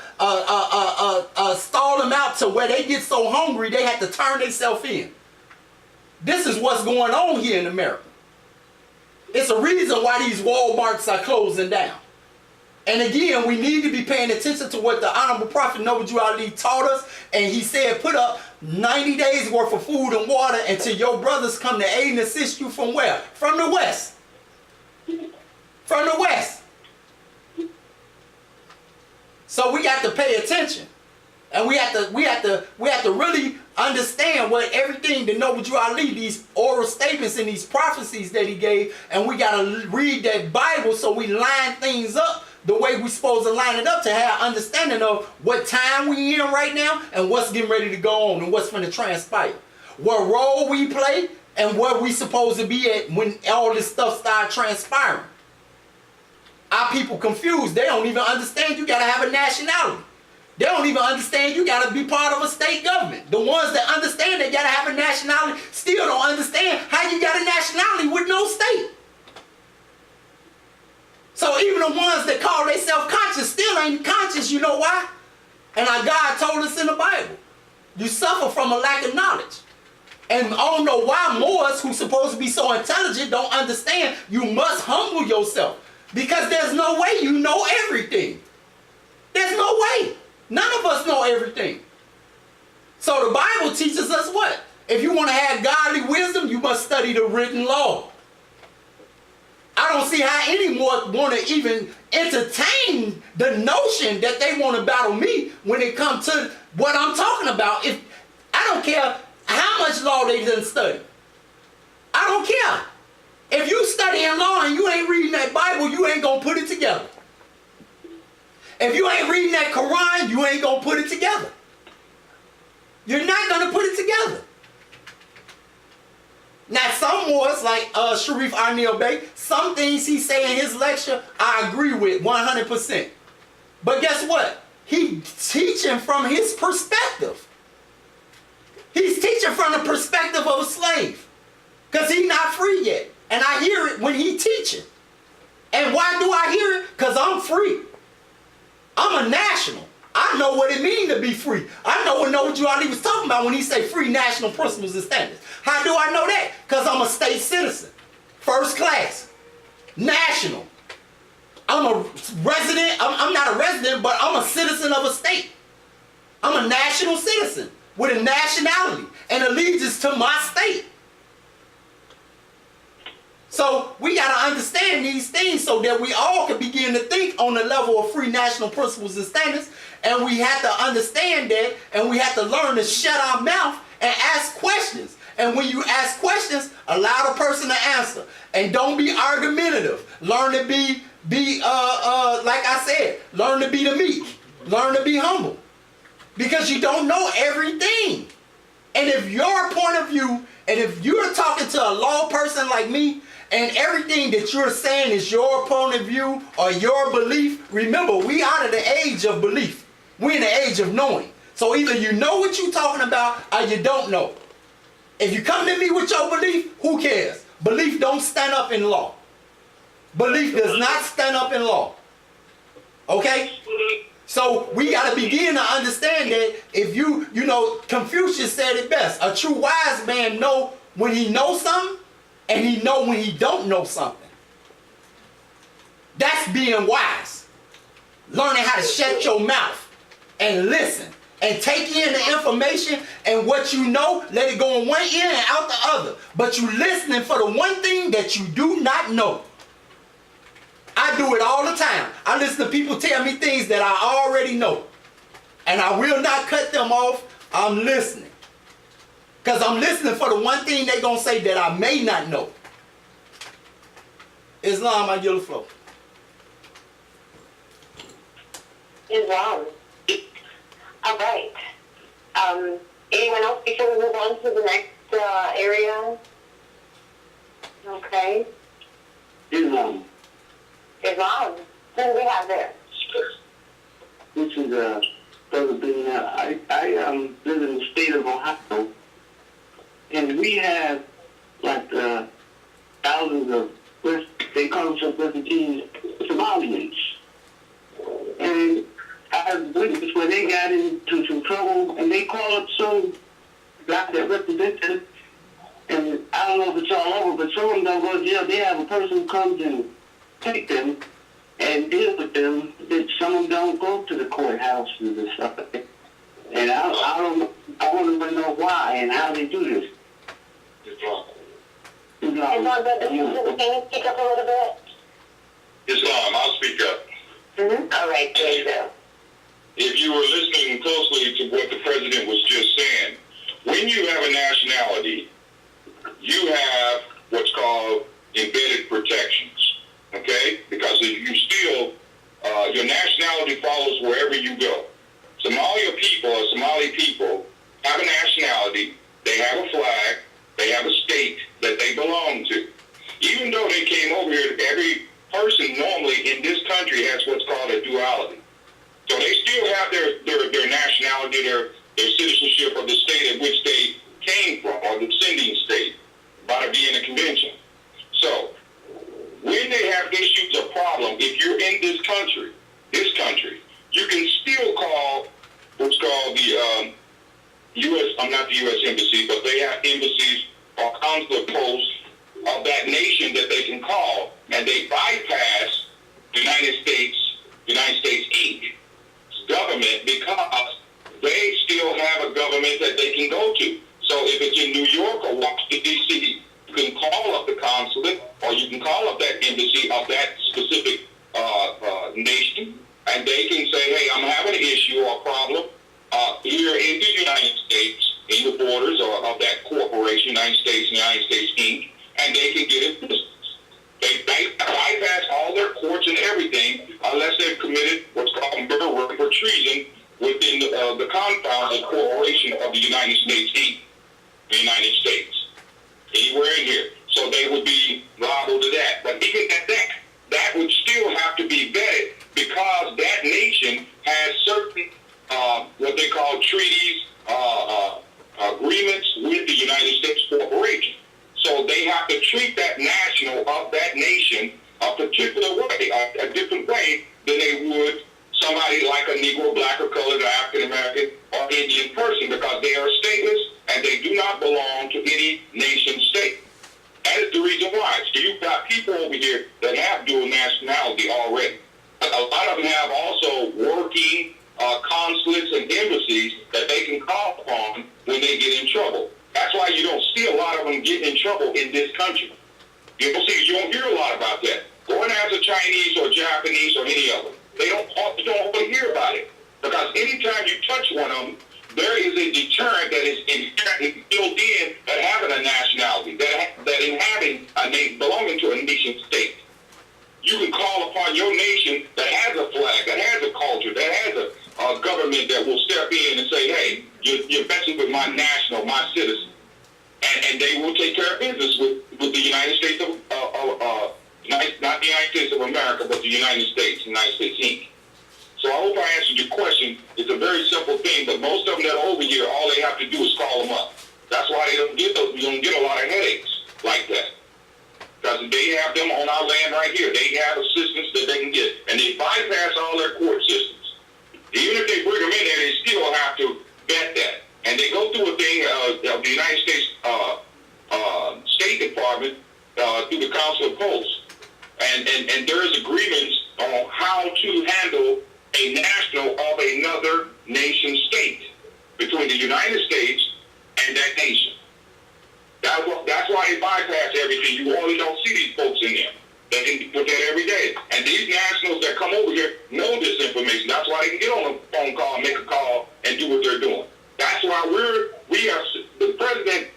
S2: out to where they get so hungry they have to turn themselves in. This is what's going on here in America. It's a reason why these Walmarts are closing down. And again, we need to be paying attention to what the Honorable Prophet Noble Ali taught us. And he said, put up 90 days worth of food and water until your brothers come to aid and assist you from where? From the West. From the West. So we got to pay attention. And we have to really understand what everything the Noble Drew Ali, these oral statements and these prophecies that he gave, and we got to read that Bible so we line things up the way we're supposed to line it up to have understanding of what time we in right now and what's getting ready to go on and what's going to transpire. What role we play and where we supposed to be at when all this stuff start transpiring. Our people confused. They don't even understand you got to have a nationality. They don't even understand you got to be part of a state government. The ones that understand they got to have a nationality still don't understand how you got a nationality with no state. So even the ones that call themselves conscious still ain't conscious. You know why? And our God told us in the Bible, you suffer from a lack of knowledge. And I don't know why Moors, who's supposed to be so intelligent, don't understand you must humble yourself. Because there's no way you know everything. There's no way. None of us know everything. So the Bible teaches us what? If you want to have godly wisdom, you must study the written law. I don't see how any more want to even entertain the notion that they want to battle me when it comes to what I'm talking about. If I don't care how much law they done study. I don't care. If you studying law and you ain't reading that Bible, you ain't going to put it together. If you ain't reading that Quran, you ain't going to put it together. You're not going to put it together. Now, some words like Sharif Arnil Bey, some things he say in his lecture, I agree with 100%. But guess what? He's teaching from his perspective. He's teaching from the perspective of a slave. Because he's not free yet. And I hear it when he teaching. And why do I hear it? Because I'm free. I'm a national. I know what it means to be free. I know what Noble Drew Ali was talking about when he say free national principles and standards. How do I know that? Because I'm a state citizen. First class. National. I'm a resident. I'm not a resident, but I'm a citizen of a state. I'm a national citizen with a nationality and allegiance to my state. So we got to understand these things so that we all can begin to think on the level of free national principles and standards. And we have to understand that, and we have to learn to shut our mouth and ask questions. And when you ask questions, allow the person to answer. And don't be argumentative. Learn to be like I said, learn to be the meek. Learn to be humble. Because you don't know everything. And if your point of view, and if you're talking to a law person like me, and everything that you're saying is your point of view or your belief, remember, we out of the age of belief. We're in the age of knowing. So either you know what you're talking about or you don't know. If you come to me with your belief, who cares? Belief don't stand up in law. Belief does not stand up in law. Okay? So we got to begin to understand that if you know, Confucius said it best. A true wise man know when he knows something, and he know when he don't know something. That's being wise. Learning how to shut your mouth and listen and take in the information, and what you know, let it go in one ear and out the other. But you listening for the one thing that you do not know. I do it all the time. I listen to people tell me things that I already know. And I will not cut them off. I'm listening. Because I'm listening for the one thing they're going to say that I may not know. Islam, I yield the floor.
S3: Islam. All right. Anyone else before we move on to the next area? Okay.
S4: Islam.
S3: Islam. What do we have there?
S4: This is Brother Ben. I live in the state of Ohio, and we have like thousands of West
S7: when they call up some guy that represents them, and I don't know if it's all over, but some of them don't go to jail. They have a person who comes and take them and deal with them. That some of them don't go to the courthouses and stuff. And I want to know why and how they do this.
S5: Islam.
S3: Can you speak up a little bit?
S5: Islam, I'll speak up.
S3: All right, there you go.
S5: If you were listening closely to what the president was just saying, when you have a nationality, you have what's called embedded protections, okay? Because if you still, your nationality follows wherever you go. Somali people have a nationality, they have a flag, they have a state that they belong to. Even though they came over here, every person normally in this country has what's called a duality. So they still have their nationality, their citizenship of the state in which they came from, or the sending state, by the Vienna Convention. So when they have issues or problem, if you're in this country, you can still call what's called the not the U.S. Embassy, but they have embassies or consular posts of that nation that they can call, and they bypass the United States Inc. government because they still have a government that they can go to. So if it's in New York or Washington, D.C., you can call up the consulate or you can call up that embassy of that specific nation, and they can say, hey, I'm having an issue or a problem here in the United States, in the borders of that corporation, United States Inc., and they can get it. They bypass all their courts and everything unless they've committed what's called murder or treason within the confounds of the corporation of the United States Inc., the United States, anywhere in here. So they would be liable to that. But even at that would still have to be vetted because that nation has certain what they call treaties, agreements with the United States corporation. So they have to treat that national of that nation a particular way, a different way than they would somebody like a Negro, black, or colored, or African American, or Indian person, because they are stateless and they do not belong to any nation state. That is the reason why. So you've got people over here that have dual nationality already. A lot of them have also working consulates and embassies that they can call upon when they get in trouble. That's why you don't see a lot of them getting in trouble in this country. You don't hear a lot about that. Go and ask a Chinese or Japanese or any of them. You don't want to hear about it. Because anytime you touch one of them, there is a deterrent that is inherently built in that having a nationality, that in having a nation, belonging to a nation state. You can call upon your nation that has a flag, that has a culture, that has a government that will step in and say, hey, you're messing with my national, my citizen. And they will take care of business with the United States of, not the United States of America, but the United States Inc. So I hope I answered your question. It's a very simple thing, but most of them that are over here, all they have to do is call them up. That's why you don't get a lot of headaches like that. Because they have them on our land right here. They have assistance that they can get. And they bypass all their court systems. Even if they bring them in there, they still have to vet that. And they go through a thing of the United States State Department through the Council of Posts. And there's agreements on how to handle a national of another nation state between the United States and that nation. That's why they bypass everything. You only don't see these folks in there. They can put that every day. And these nationals that come over here know this information. That's why they can get on a phone call, make a call, and do what they're doing. That's why the president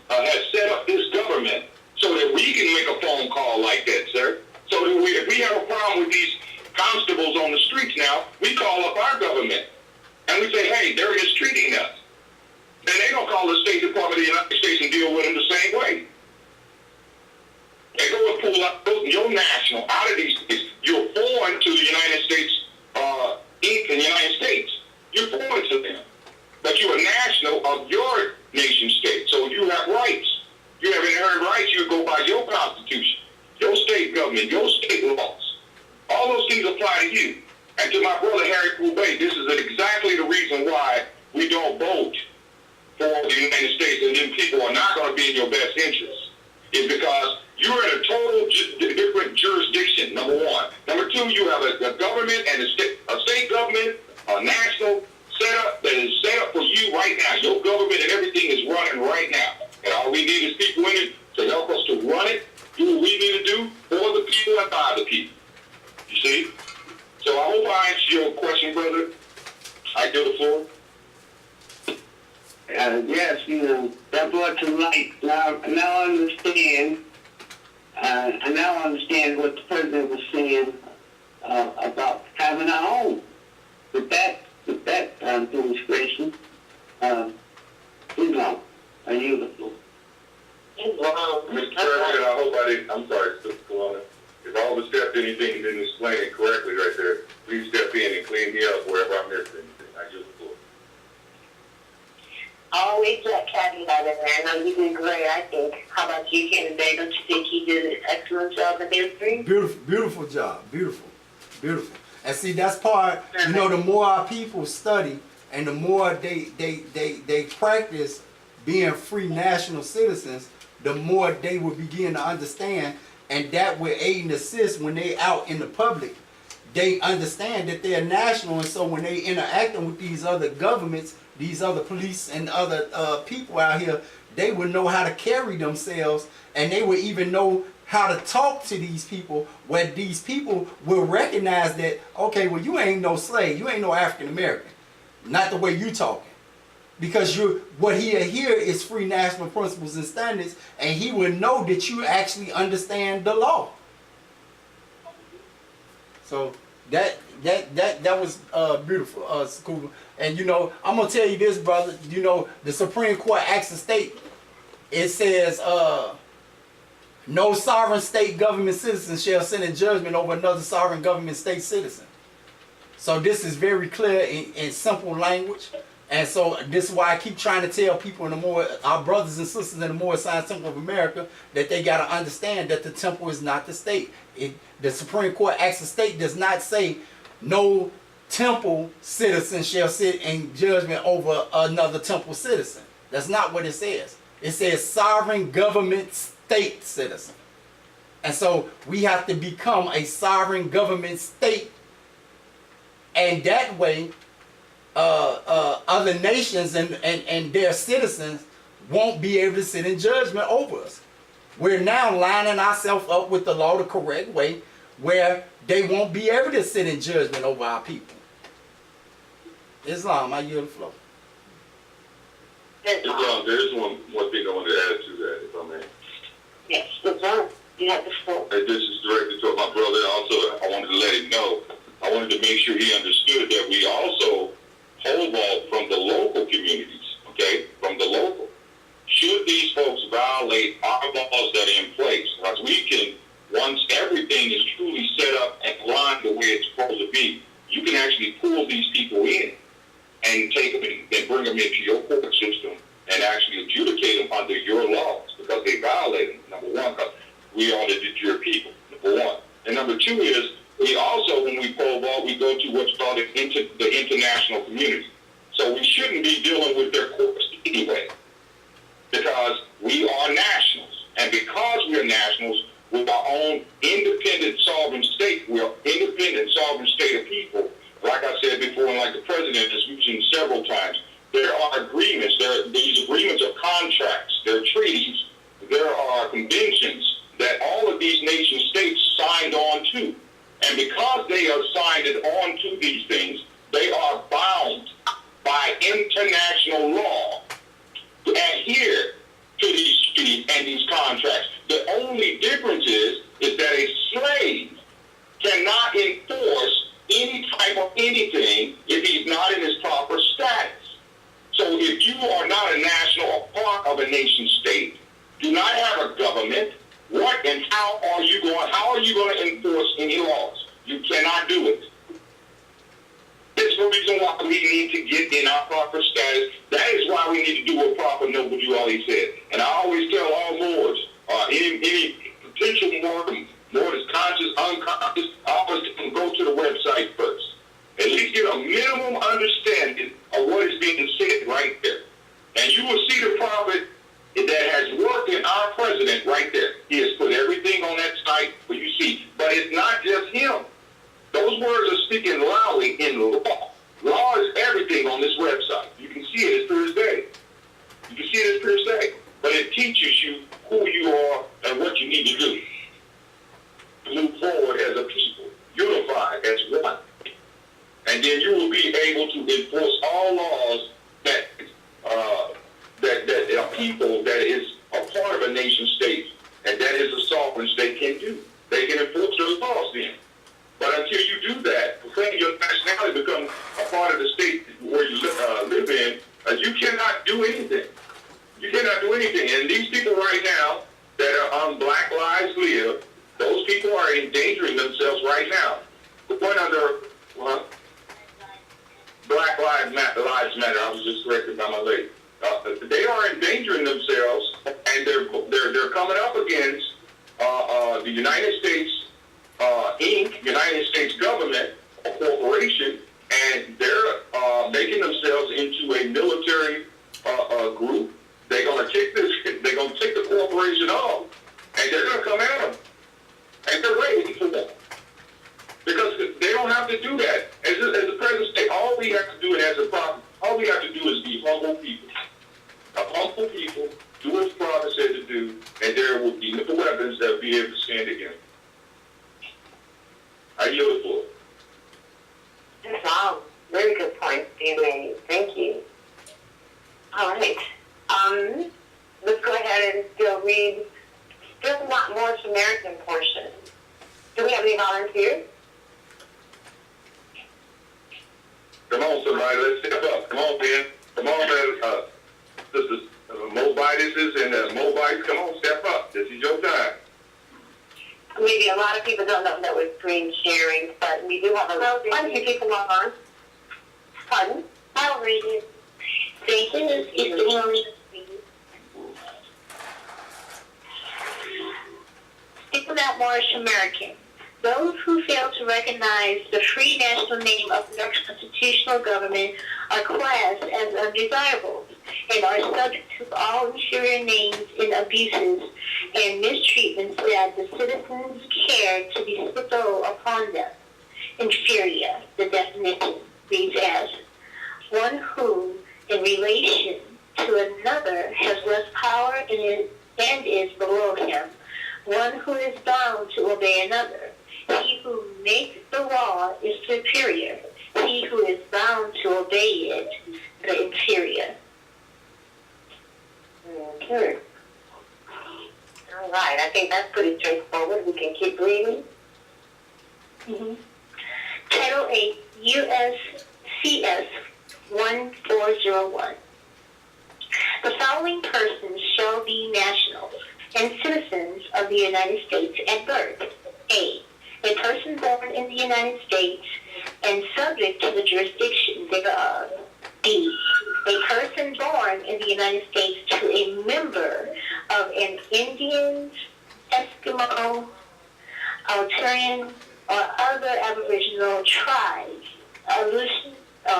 S5: has set up this government so that we can make a phone call like that, sir. So that if we have a problem with these constables on the streets now, we call up our government. And we say, hey, they're mistreating us. And they don't call the State Department of the United States and deal with them the same way. They go and pull up your national out of these states. You're foreign to the United States Inc. and the United States. You're foreign to them. But you're a national of your nation state. So you have rights. You have inherent rights. You go by your constitution, your state government, your state laws. All those things apply to you. And to my brother Harry Poubet, this is exactly the reason why we we don't vote for the United States and then people are not going to be in your best interest is because you're in a total different jurisdiction, number one. Number two, you have a government and a state government, a national setup that is set up for you right now. Your government and everything is running right now. And all we need is people in it to help us to run it, do what we need to do for the people and by the people. You see? So I hope I answered your question, brother. I give the floor.
S7: Yes, that brought to light. Now I understand. I now understand what the president was saying about having our own. With that demonstration, Islam, I yield the floor.
S3: Islam.
S5: Mr. President, I hope I didn't. I'm sorry, Sister Kalana. If I overstepped anything and didn't explain it correctly right there, please step in and clean me up wherever I missed anything. I yield the floor.
S3: Always that caveat in there. I know you did great, I think. How about you, Kennedy? Don't you think he did an excellent job in ministry?
S2: Beautiful job. Beautiful. And see, that's part, the more our people study and the more they practice being free national citizens, the more they will begin to understand, and that will aid and assist when they out in the public. They understand that they're national, and so when they interacting with these other governments, these other police and other people out here, they would know how to carry themselves, and they would even know how to talk to these people, where these people will recognize that, okay, well, you ain't no slave, you ain't no African American, not the way you talking, because what he hear is free national principles and standards, and he will know that you actually understand the law. So that was beautiful, Scuba. And I'm gonna tell you this, brother. The Supreme Court acts of state. It says, no sovereign state government citizen shall sit in judgment over another sovereign government state citizen. So this is very clear in simple language. And so this is why I keep trying to tell people our brothers and sisters in the Moorish Science Temple of America, that they got to understand that the temple is not the state. The Supreme Court acts of state does not say no temple citizen shall sit in judgment over another temple citizen. That's not what it says. It says sovereign government state citizen. And so we have to become a sovereign government state. And that way, other nations and their citizens won't be able to sit in judgment over us. We're now lining ourselves up with the law the correct way, where they won't be able to sit in judgment over our people. Islam, I yield the floor.
S5: Islam, there is one thing I want to add to that, if I may.
S3: Yes, Islam. You have the floor.
S5: This is directed to my brother. Also, I wanted to let him know. I wanted to make sure he understood that we also hold that from the local communities, okay? From the local. Should these folks violate our laws that are in place, because we can, once everything is truly set up and aligned the way it's supposed to be, you can actually pull these people in and take them and bring them into your court system and actually adjudicate them under your laws because they violated them, number one, because we audited your people, number one. And number two is, we also, when we poll vault, we go to what's called the international community. So we shouldn't be dealing with their courts anyway, because we are nationals. And because we're nationals, with our own independent sovereign state, we're independent sovereign state of people. Like I said before, and like the president has mentioned several times, there are agreements. These agreements are contracts. There are treaties. There are conventions that all of these nation states signed on to. And because they are signed on to these things, they are bound by international law to adhere to these treaties and these contracts. The only difference is that a slave cannot enforce any type of anything if he's not in his proper status. So if you are not a national or part of a nation state, do not have a government, what and how are you going to enforce any laws? You cannot do it. That's the reason why we need to get in our proper status. That is why we need to do what Prophet Noble always said. And I always tell all Moors, any potential Moor is conscious, unconscious, I always tell them go to the website first. At least get a minimum understanding of what is being said teaches you who you are and what you need to do to move forward as a people, unified as one. And then you will be able to enforce all laws that that a people that is a part of a nation state, and that is a sovereign state can do. They can enforce those laws then. But until you do that, when your nationality becomes a part of the state where you live in, you cannot do anything. You cannot do anything. And these people right now that are on Black Lives Live, those people are endangering themselves right now. Going under Black Lives Matter. I was just corrected by my lady. They are endangering themselves, and they're coming up against the United States Inc., United States government, a corporation, and they're making themselves into a military group. They're going to kick this. They're going to take the corporation off, and they're going to come at them, and they're ready for that because they don't have to do that. As the president said, all we have to do, and as a prophet, all we have to do is be humble people. A humble people do what the prophet said to do, and there will be no weapons that will be able to stand against. I yield the floor.
S3: Wow, very good point being made. Thank you. All right. Let's go ahead and still read still not more Samaritan portion. Do we have any volunteers?
S5: Come on, somebody, let's step up. Come on, Ben. Come on, man. This is Mobites and Mobites. Come on, step up. This is your time.
S3: Maybe a lot of people don't know that we're screen sharing, but we do have quite a few people on. Pardon?
S6: I'll read it. Satan is only People that Moorish American. Those who fail to recognize the free national name of their constitutional government are classed as undesirables and are subject to all inferior names and abuses and mistreatments that the citizens care to bestow upon them. Inferior, the definition reads as one who, in relation to another, has less power and is below him, one who is bound to obey another. He who makes the law is superior. He who is bound to obey it, the inferior.
S3: Okay. All right. I think that's pretty straightforward. We can keep reading.
S6: Mm-hmm. Title 8, USCS 1401. The following persons shall be nationals and citizens of the United States at birth. A person born in the United States and subject to the jurisdiction thereof. B. A person born in the United States to a member of an Indian, Eskimo, Altorian, or other Aboriginal tribes, Aleutian, or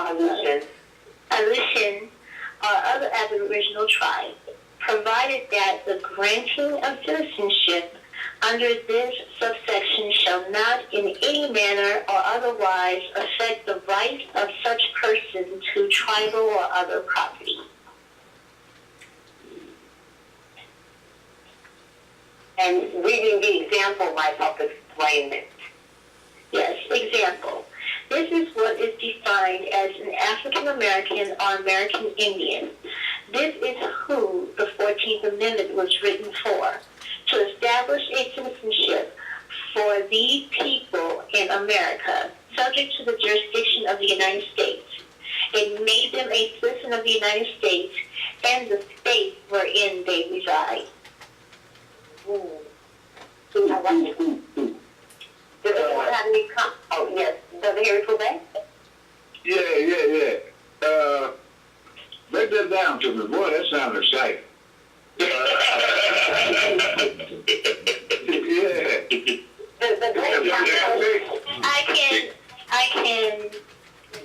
S6: other Aboriginal tribe, provided that the granting of citizenship under this subsection shall not in any manner or otherwise affect the rights of such person to tribal or other property.
S3: And reading the example might help explain it.
S6: Yes, example. This is what is defined as an African American or American Indian. This is who the 14th Amendment was written for, to establish a citizenship for these people in America, subject to the jurisdiction of the United States. It made them a citizen of the United States and the state wherein they reside.
S3: Does anyone have any comments? Oh, yes. Does it hear it today?
S8: Yeah. Break that down to me. Boy, that sounds exciting. Yeah.
S6: I can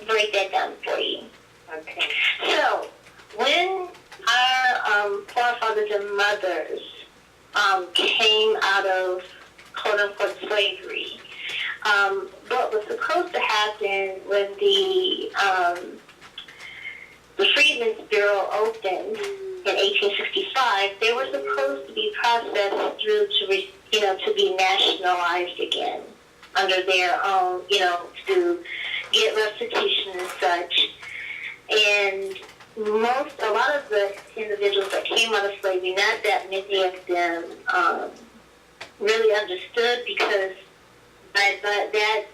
S6: break that down for you.
S3: Okay.
S6: So, when our forefathers and mothers came out of quote-unquote slavery, what was supposed to happen when the Freedmen's Bureau opened in 1865, they were supposed to be processed through to be nationalized again under their own, to get restitution and such. And a lot of the individuals that came out of slavery, not that many of them really understood, because by that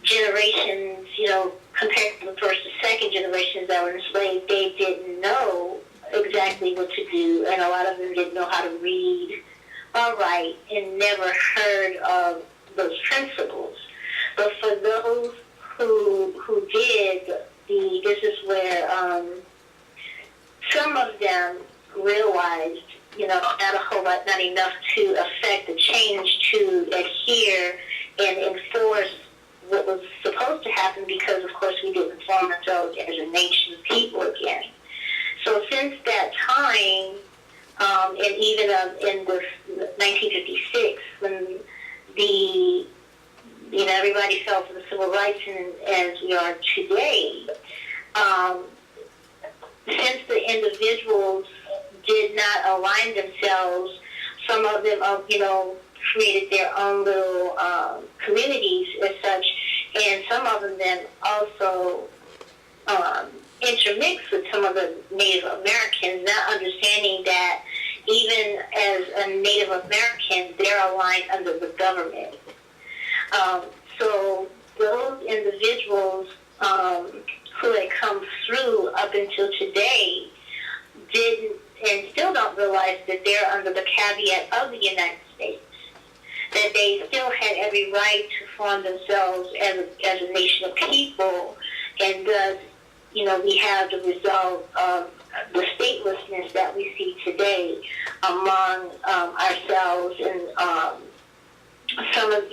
S6: generations, compared to the first and second generations that were enslaved, they didn't know exactly what to do, and a lot of them didn't know how to read or write and never heard of those principles. But for those who did, this is where some of them realized, not a whole lot, not enough to affect the change, to adhere and enforce what was supposed to happen, because, of course, we didn't form ourselves as a nation of people again. So since that time, and even in the 1956, when everybody fell for the civil rights, and as we are today, since the individuals did not align themselves, some of them, created their own little communities as such, and some of them also intermixed with some of the Native Americans, not understanding that even as a Native American, they're aligned under the government. So those individuals who had come through up until today didn't and still don't realize that they're under the caveat of the United States, that they still had every right to form themselves as a nation of people, and thus, we have the result of the statelessness that we see today among ourselves and some of,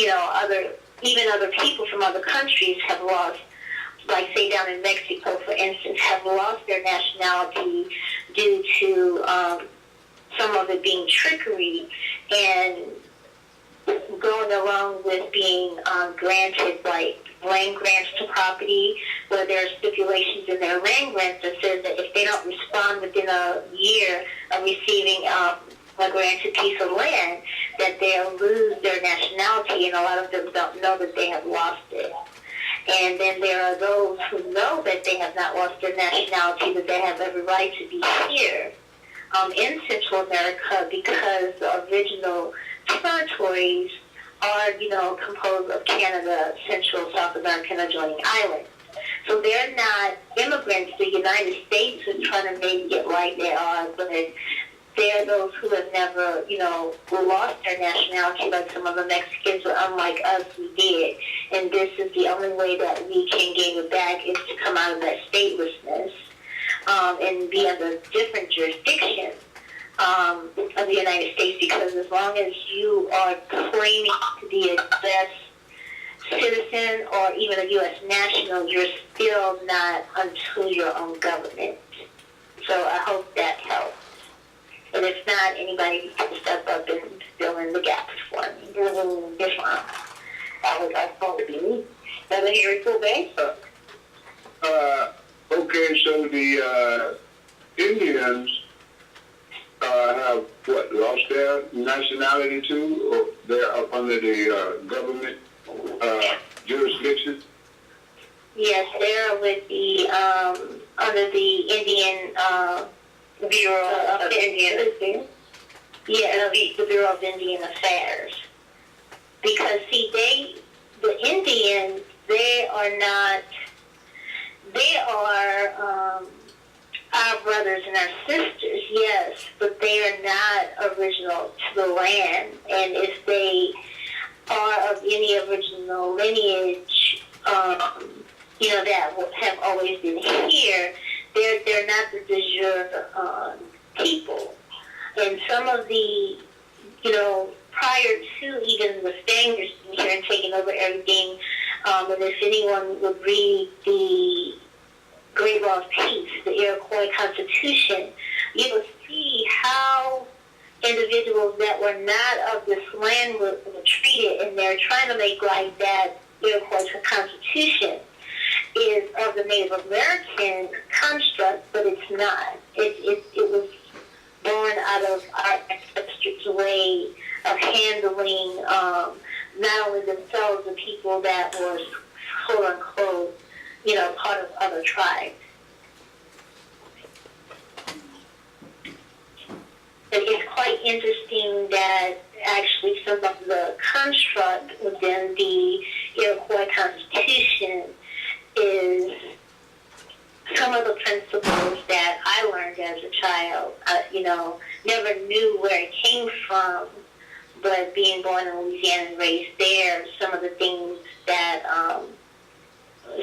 S6: other people from other countries have lost, like say down in Mexico, for instance, have lost their nationality due to some of it being trickery and going along with being granted like land grants to property, where there are stipulations in their land grants that says that if they don't respond within a year of receiving a granted piece of land, that they'll lose their nationality, and a lot of them don't know that they have lost it. And then there are those who know that they have not lost their nationality, that they have every right to be here in Central America, because the original territories are, composed of Canada, Central, South America, and adjoining islands. So they're not immigrants. The United States is trying to make it like they are, but they're those who have never, lost their nationality, like some of the Mexicans, but unlike us, we did. And this is the only way that we can gain it back, is to come out of that statelessness and be under different jurisdiction of the United States, because as long as you are claiming to be a U.S. citizen or even a U.S. national, you're still not unto your own government. So I hope that helps. And if not, anybody can step up and fill in the gaps for me. If not, I thought it'd be me. Another Harry Cool Bay?
S8: Okay, so the Indians have lost their nationality too, or they're up under the government jurisdiction?
S6: Yes, they're with the under the Indian Bureau of Indian. Yeah, the Bureau of Indian Affairs. Because see, the Indians, they are our brothers and our sisters, yes, but they are not original to the land. And if they are of any original lineage, that have always been here, they're not the de jure people. And some of the, prior to even the Spaniards being here and taking over everything, and if anyone would read the Great Law of Peace, the Iroquois Constitution, you will see how individuals that were not of this land were treated, and they're trying to make like that Iroquois Constitution is of the Native American construct, but it's not. It out of our ancestors' way of handling not only themselves, the people that were quote unquote, part of other tribes. It's quite interesting that actually some of the construct within the Iroquois Constitution is some of the principles that I learned as a child. Never knew where it came from, but being born in Louisiana and raised there, some of the things that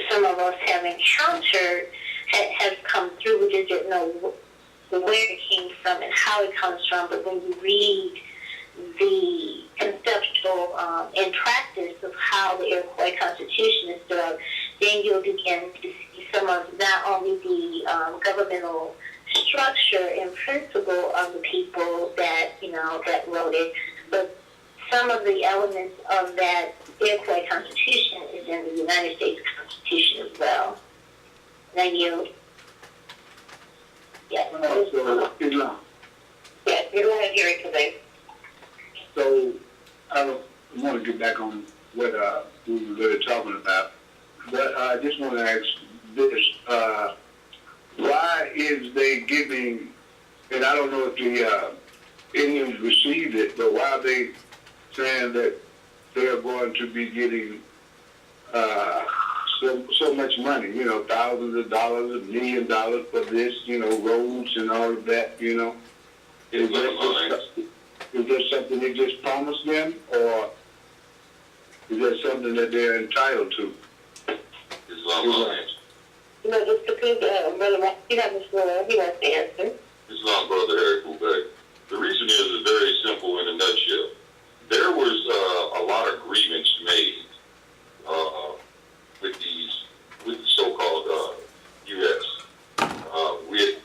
S6: some of us have encountered has come through. We just didn't know where it came from and how it comes from. But when you read the conceptual and practice of how the Iroquois Constitution is set up, then you'll begin to see some of not only the governmental structure and principle of the people that that wrote it, but some of the elements of that Iroquois Constitution is in the United States Constitution as well. And I yield. Yes.
S8: So, Islam.
S3: Yes, we don't have hearing today.
S8: So, I want to get back on what we were really talking about, but I just want to ask this: why is they giving? And I don't know if the Indians received it, but why are they saying that they're going to be getting so much money? Thousands of dollars, $1 million for this, roads and all of that. Is that something they just promised them, or is that something that they're entitled to?
S5: Islam.
S3: Just to prove, Brother, he wants to answer.
S5: Islam, Brother Eric Boubek. The reason is very simple in a nutshell. There was a lot of agreements made with the so-called U.S. With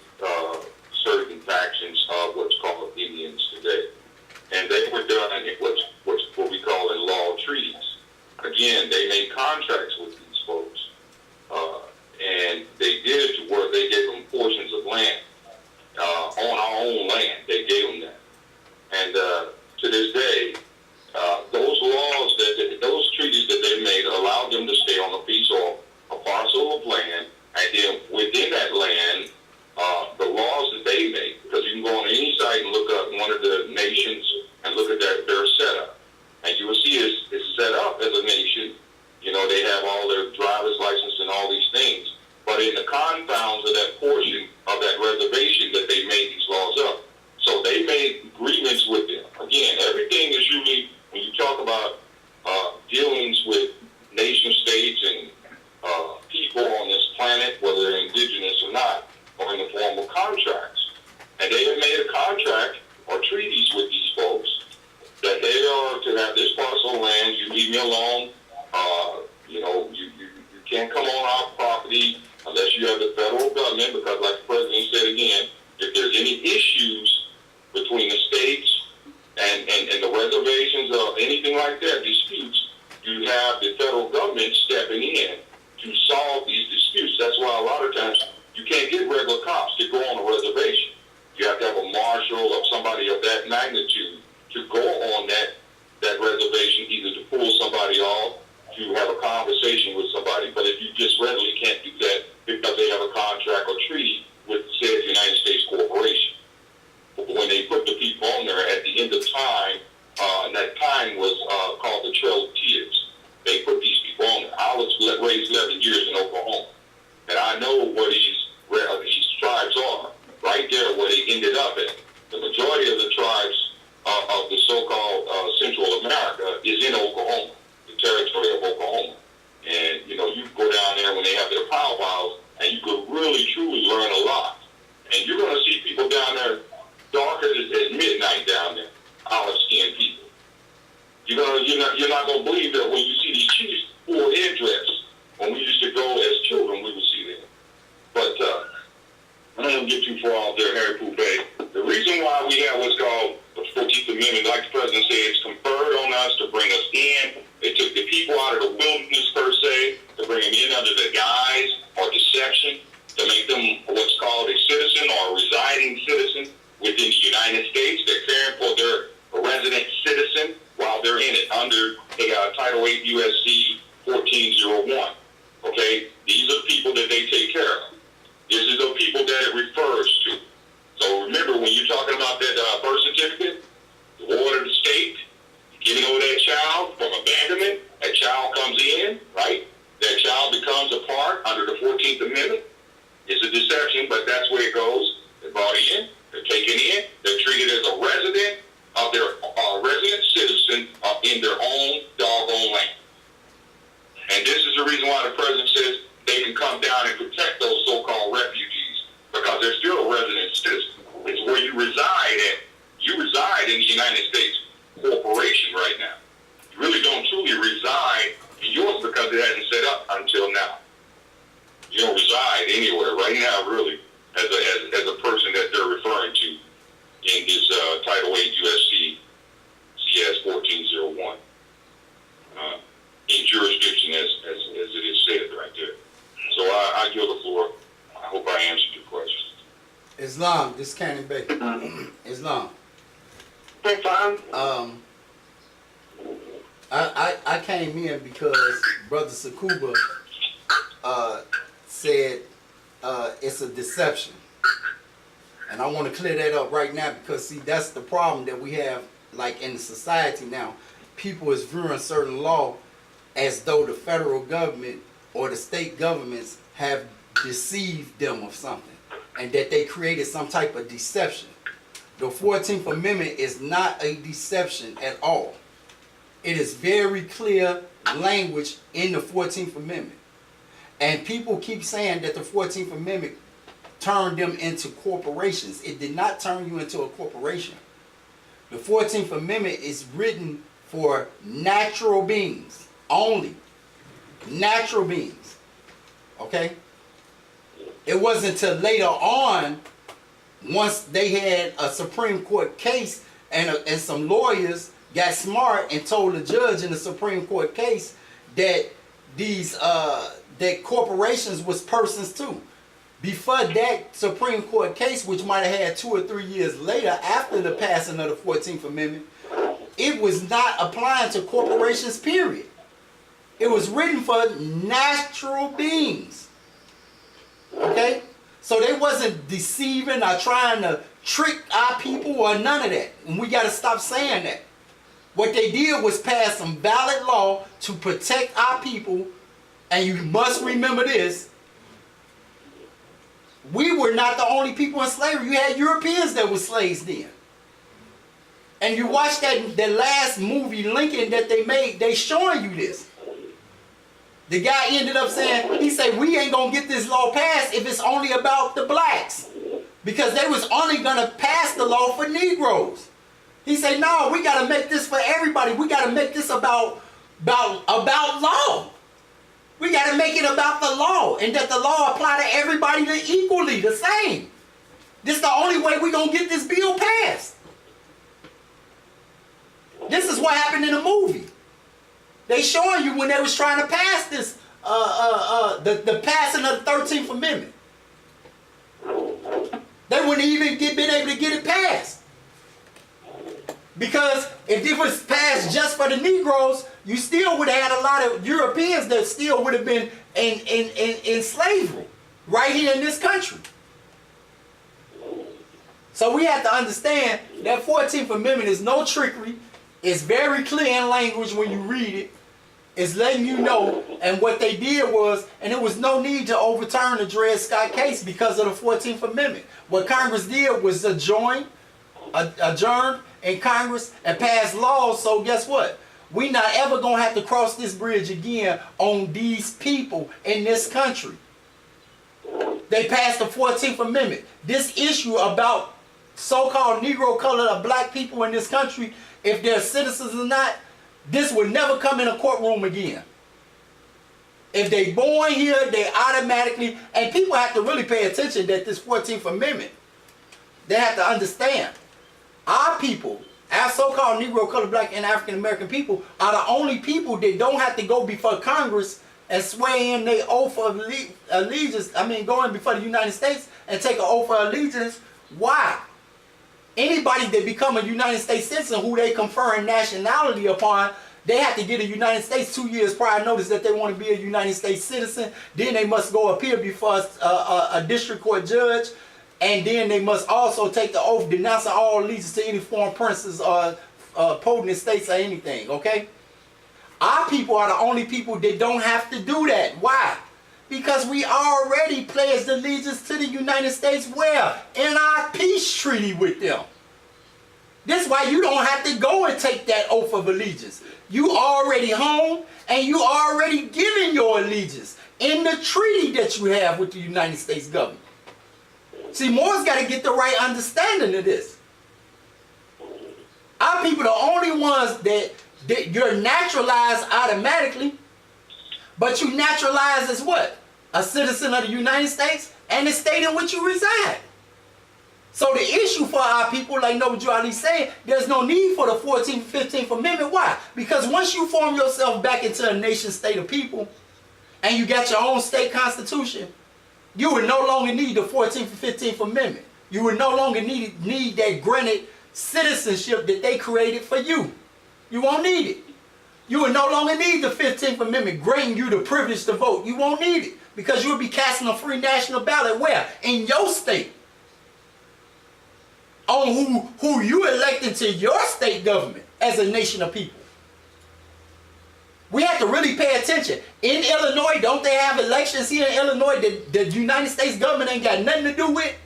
S5: certain factions of what's called Indians today, and they were done in what we call in law treaties. Again, they made contracts with these folks, and they did it to where they gave them portions of land on our own land. They gave them that, and to this day, those laws those treaties that they made allowed them to stay on a piece or a parcel of land, and then within that land, the laws that they make, because you can go on any site and look up one of the nations and look at their setup, and you will see it's set up as a nation. They have all their driver's license and all these things, but in the confounds of that portion of that reservation that they made these laws up. So they made agreements with them. Again, everything is usually, when you talk about dealings with nation states and people on this planet, whether they're indigenous or not, or in the form of contracts. And they have made a contract or treaties with these folks that they are to have this parcel of land. You leave me alone. You can't come on our property unless you have the federal government, because like the president said again, if there's any issues between the states and the reservations or anything like that, disputes, you have the federal government stepping in to solve these disputes. That's why a lot of times you can't get regular cops to go on a reservation. You have to have a marshal or somebody of that magnitude to go on that reservation, either to pull somebody off, to have a conversation with somebody. But if you just readily can't do that because they have a contract or treaty with, say, the United States corporation. But when they put the people on there at the end of time, and that time was called the Trail of Tears. They put these people on there. I was raised 11 years in Oklahoma, and I know where these tribes are, right there where they ended up at. The majority of the tribes of the so-called Central America is in Oklahoma, the territory of Oklahoma. And, you go down there when they have their powwows, and you could really, truly learn a lot. And you're going to see people down there darker at midnight down there, olive-skinned people. You're not going to believe that when you see these chiefs full headdress. When we used to go as children, we would see them. But I don't want to get too far out there, Harry Poupé. The reason why we have what's called the 14th Amendment, like the president said, it's conferred on us to bring us in. They took the people out of the wilderness, per se, to bring them in under the guise or deception, to make them what's called a citizen or a residing citizen within the United States. They're caring for their resident citizen while they're in it under Title 8 USC 1401. Okay? These are people that they take care of. This is the people that it refers to. So remember, when you're talking about that birth certificate, the ward of the state, giving over that child from abandonment, that child comes in, right? That child becomes a part under the 14th Amendment. It's a deception, but that's where it goes. They're brought in, they're taken in, they're treated as a resident of their resident citizen in their own doggone land. And this is the reason why the president says they can come down and protect those so-called refugees, because they're still a resident citizen. It's where you reside at. You reside in the United States corporation right now. You really don't truly reside in yours because it hasn't set up until now. You don't reside anywhere right now, really, as a person that they're referring to in this Title 8 USC CS 1401 in jurisdiction as it is said right there. So I yield the floor. I hope I answered your question.
S2: Islam, this Cannon Bay. Islam. I came in because Brother Sakuba said it's a deception. And I want to clear that up right now because, see, that's the problem that we have, like, in the society now. People is viewing certain law as though the federal government or the state governments have deceived them of something and that they created some type of deception. The 14th Amendment is not a deception at all. It is very clear language in the 14th Amendment. And people keep saying that the 14th Amendment turned them into corporations. It did not turn you into a corporation. The 14th Amendment is written for natural beings only. Natural beings. Okay? It wasn't until later on, once they had a Supreme Court case and some lawyers got smart and told the judge in the Supreme Court case that these that corporations was persons too. Before that Supreme Court case, which might have had 2 or 3 years later after the passing of the 14th Amendment, it was not applying to corporations, period. It was written for natural beings. Okay? So they wasn't deceiving or trying to trick our people or none of that. And we got to stop saying that. What they did was pass some valid law to protect our people. And you must remember this. We were not the only people in slavery. You had Europeans that were slaves then. And you watch that last movie, Lincoln, that they made, they showing you this. The guy ended up saying, he said, we ain't going to get this law passed if it's only about the blacks. Because they was only going to pass the law for Negroes. He said, no, we got to make this for everybody. We got to make this about law. We got to make it about the law, and that the law apply to everybody equally, the same. This is the only way we're going to get this bill passed. This is what happened in the movie. They showing you when they was trying to pass this, the passing of the 13th Amendment. They wouldn't even been able to get it passed. Because if it was passed just for the Negroes, you still would have had a lot of Europeans that still would have been in slavery right here in this country. So we have to understand that 14th Amendment is no trickery. It's very clear in language when you read it. It's letting you know. And what they did was, and there was no need to overturn the Dred Scott case because of the 14th Amendment. What Congress did was adjourn in Congress and pass laws. So guess what? We're not ever going to have to cross this bridge again on these people in this country. They passed the 14th Amendment. This issue about so-called Negro, colored, or black people in this country, if they're citizens or not, this would never come in a courtroom again. If they born here, they automatically, and people have to really pay attention that this 14th Amendment, they have to understand, our people, our so-called Negro, colored, black, and African American people are the only people that don't have to go before Congress and swear in their oath of allegiance. I mean, going before the United States and take an oath of allegiance. Why? Anybody that become a United States citizen who they conferring nationality upon, they have to get a United States 2 years prior notice that they want to be a United States citizen. Then they must go appear before a district court judge. And then they must also take the oath denouncing all allegiance to any foreign princes or potent states or anything, okay? Our people are the only people that don't have to do that. Why? Because we already pledged allegiance to the United States where? In our peace treaty with them. This is why you don't have to go and take that oath of allegiance. You already home and you already given your allegiance in the treaty that you have with the United States government. See, Moore's got to get the right understanding of this. Our people are the only ones that you're naturalized automatically, but you naturalized as what? A citizen of the United States and the state in which you reside. So the issue for our people, like Noble Ali said, there's no need for the 14th, 15th Amendment. Why? Because once you form yourself back into a nation state of people and you got your own state constitution, you would no longer need the 14th and 15th Amendment. You would no longer need that granted citizenship that they created for you. You won't need it. You would no longer need the 15th Amendment granting you the privilege to vote. You won't need it because you'll be casting a free national ballot where? In your state. On who you elected to your state government as a nation of people. We have to really pay attention. In Illinois, don't they have elections here in Illinois that the United States government ain't got nothing to do with?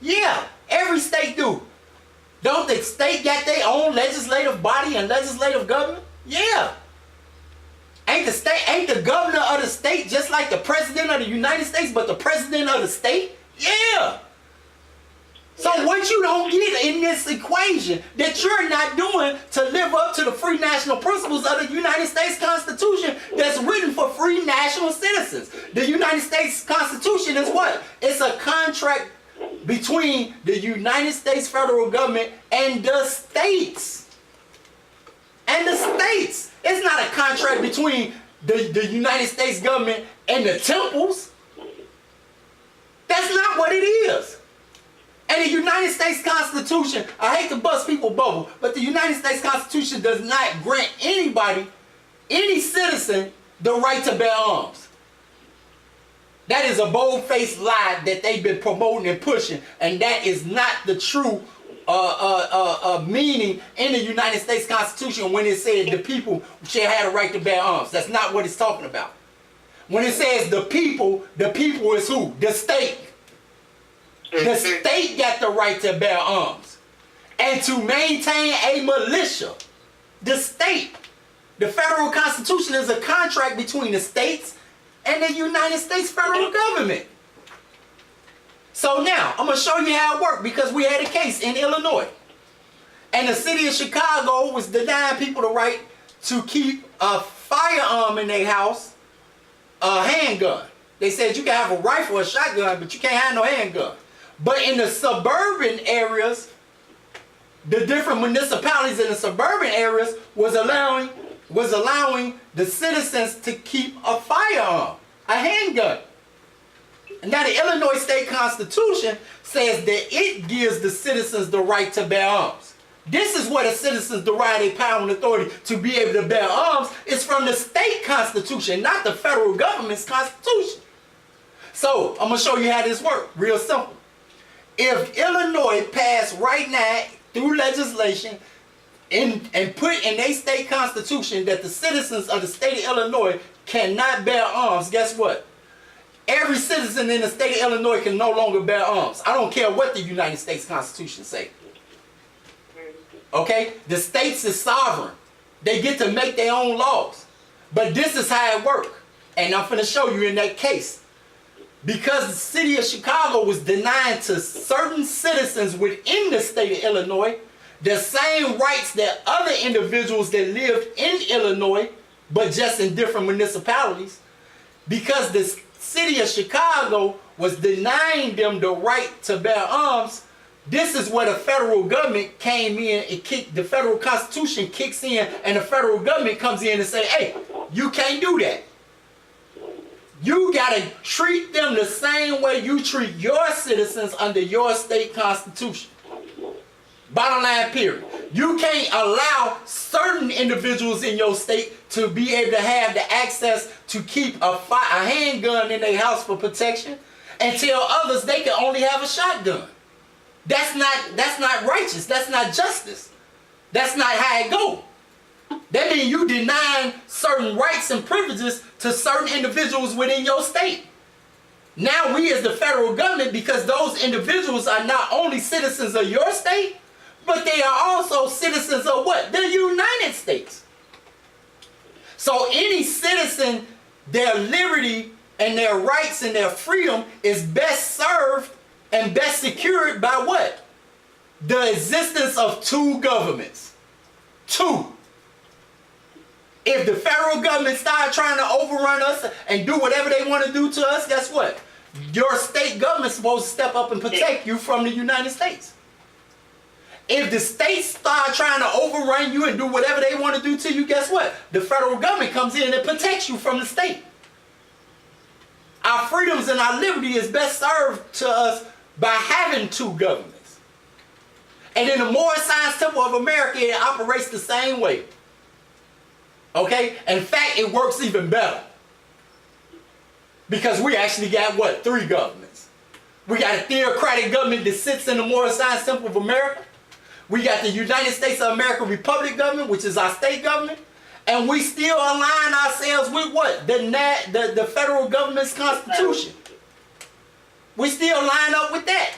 S2: Yeah, every state do. Don't the state got their own legislative body and legislative government? Yeah. Ain't the governor of the state just like the president of the United States, but the president of the state? Yeah. So what you don't get in this equation that you're not doing to live up to the free national principles of the United States Constitution that's written for free national citizens. The United States Constitution is what? It's a contract between the United States federal government and the states. And the states. It's not a contract between the United States government and the temples. That's not what it is. And the United States Constitution, I hate to bust people's bubble, but the United States Constitution does not grant anybody, any citizen, the right to bear arms. That is a bold-faced lie that they've been promoting and pushing, and that is not the true meaning in the United States Constitution when it said the people shall have the right to bear arms. That's not what it's talking about. When it says the people is who? The state. The state got the right to bear arms. And to maintain a militia, the state, the federal constitution is a contract between the states and the United States federal government. So now, I'm going to show you how it worked because we had a case in Illinois. And the city of Chicago was denying people the right to keep a firearm in their house, a handgun. They said you can have a rifle or a shotgun, but you can't have no handgun. But in the suburban areas, the different municipalities in the suburban areas was allowing the citizens to keep a firearm, a handgun. Now the Illinois State Constitution says that it gives the citizens the right to bear arms. This is where the citizens derive their power and authority to be able to bear arms. It's from the state constitution, not the federal government's constitution. So I'm going to show you how this works. Real simple. If Illinois passed right now through legislation and put in their state constitution that the citizens of the state of Illinois cannot bear arms, guess what? Every citizen in the state of Illinois can no longer bear arms. I don't care what the United States Constitution say. Okay? The states is sovereign. They get to make their own laws. But this is how it works. And I'm going to show you in that case. Because the city of Chicago was denying to certain citizens within the state of Illinois the same rights that other individuals that lived in Illinois, but just in different municipalities. Because the city of Chicago was denying them the right to bear arms, this is where the federal government came in and the federal constitution kicks in, and the federal government comes in and say, hey, you can't do that. You got to treat them the same way you treat your citizens under your state constitution. Bottom line, period. You can't allow certain individuals in your state to be able to have the access to keep a handgun in their house for protection, and tell others they can only have a shotgun. That's not righteous. That's not justice. That's not how it goes. That means you denying certain rights and privileges to certain individuals within your state. Now we as the federal government, because those individuals are not only citizens of your state, but they are also citizens of what? The United States. So any citizen, their liberty and their rights and their freedom is best served and best secured by what? The existence of two governments. Two. If the federal government start trying to overrun us and do whatever they want to do to us, guess what? Your state government's supposed to step up and protect you from the United States. If the states start trying to overrun you and do whatever they want to do to you, guess what? The federal government comes in and protects you from the state. Our freedoms and our liberty is best served to us by having two governments. And in the Moorish Science Temple of America, it operates the same way. Okay? In fact, it works even better. Because we actually got what? 3 governments. We got a theocratic government that sits in the Moorish Science Temple of America. We got the United States of America Republic government, which is our state government. And we still align ourselves with what? The federal government's constitution. We still line up with that.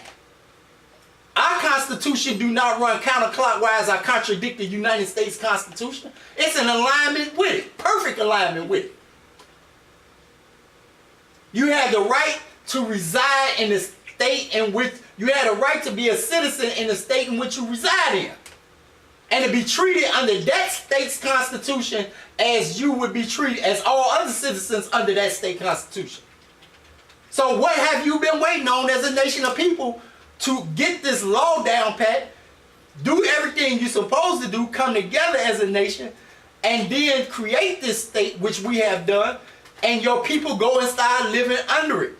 S2: Our constitution do not run counterclockwise or contradict the United States Constitution. It's in alignment with it. Perfect alignment with it. You have the right to reside in the state in which you have the right to be a citizen in the state in which you reside in. And to be treated under that state's constitution as you would be treated as all other citizens under that state constitution. So what have you been waiting on as a nation of people to get this law down pat, do everything you're supposed to do, come together as a nation, and then create this state, which we have done, and your people go and start living under it.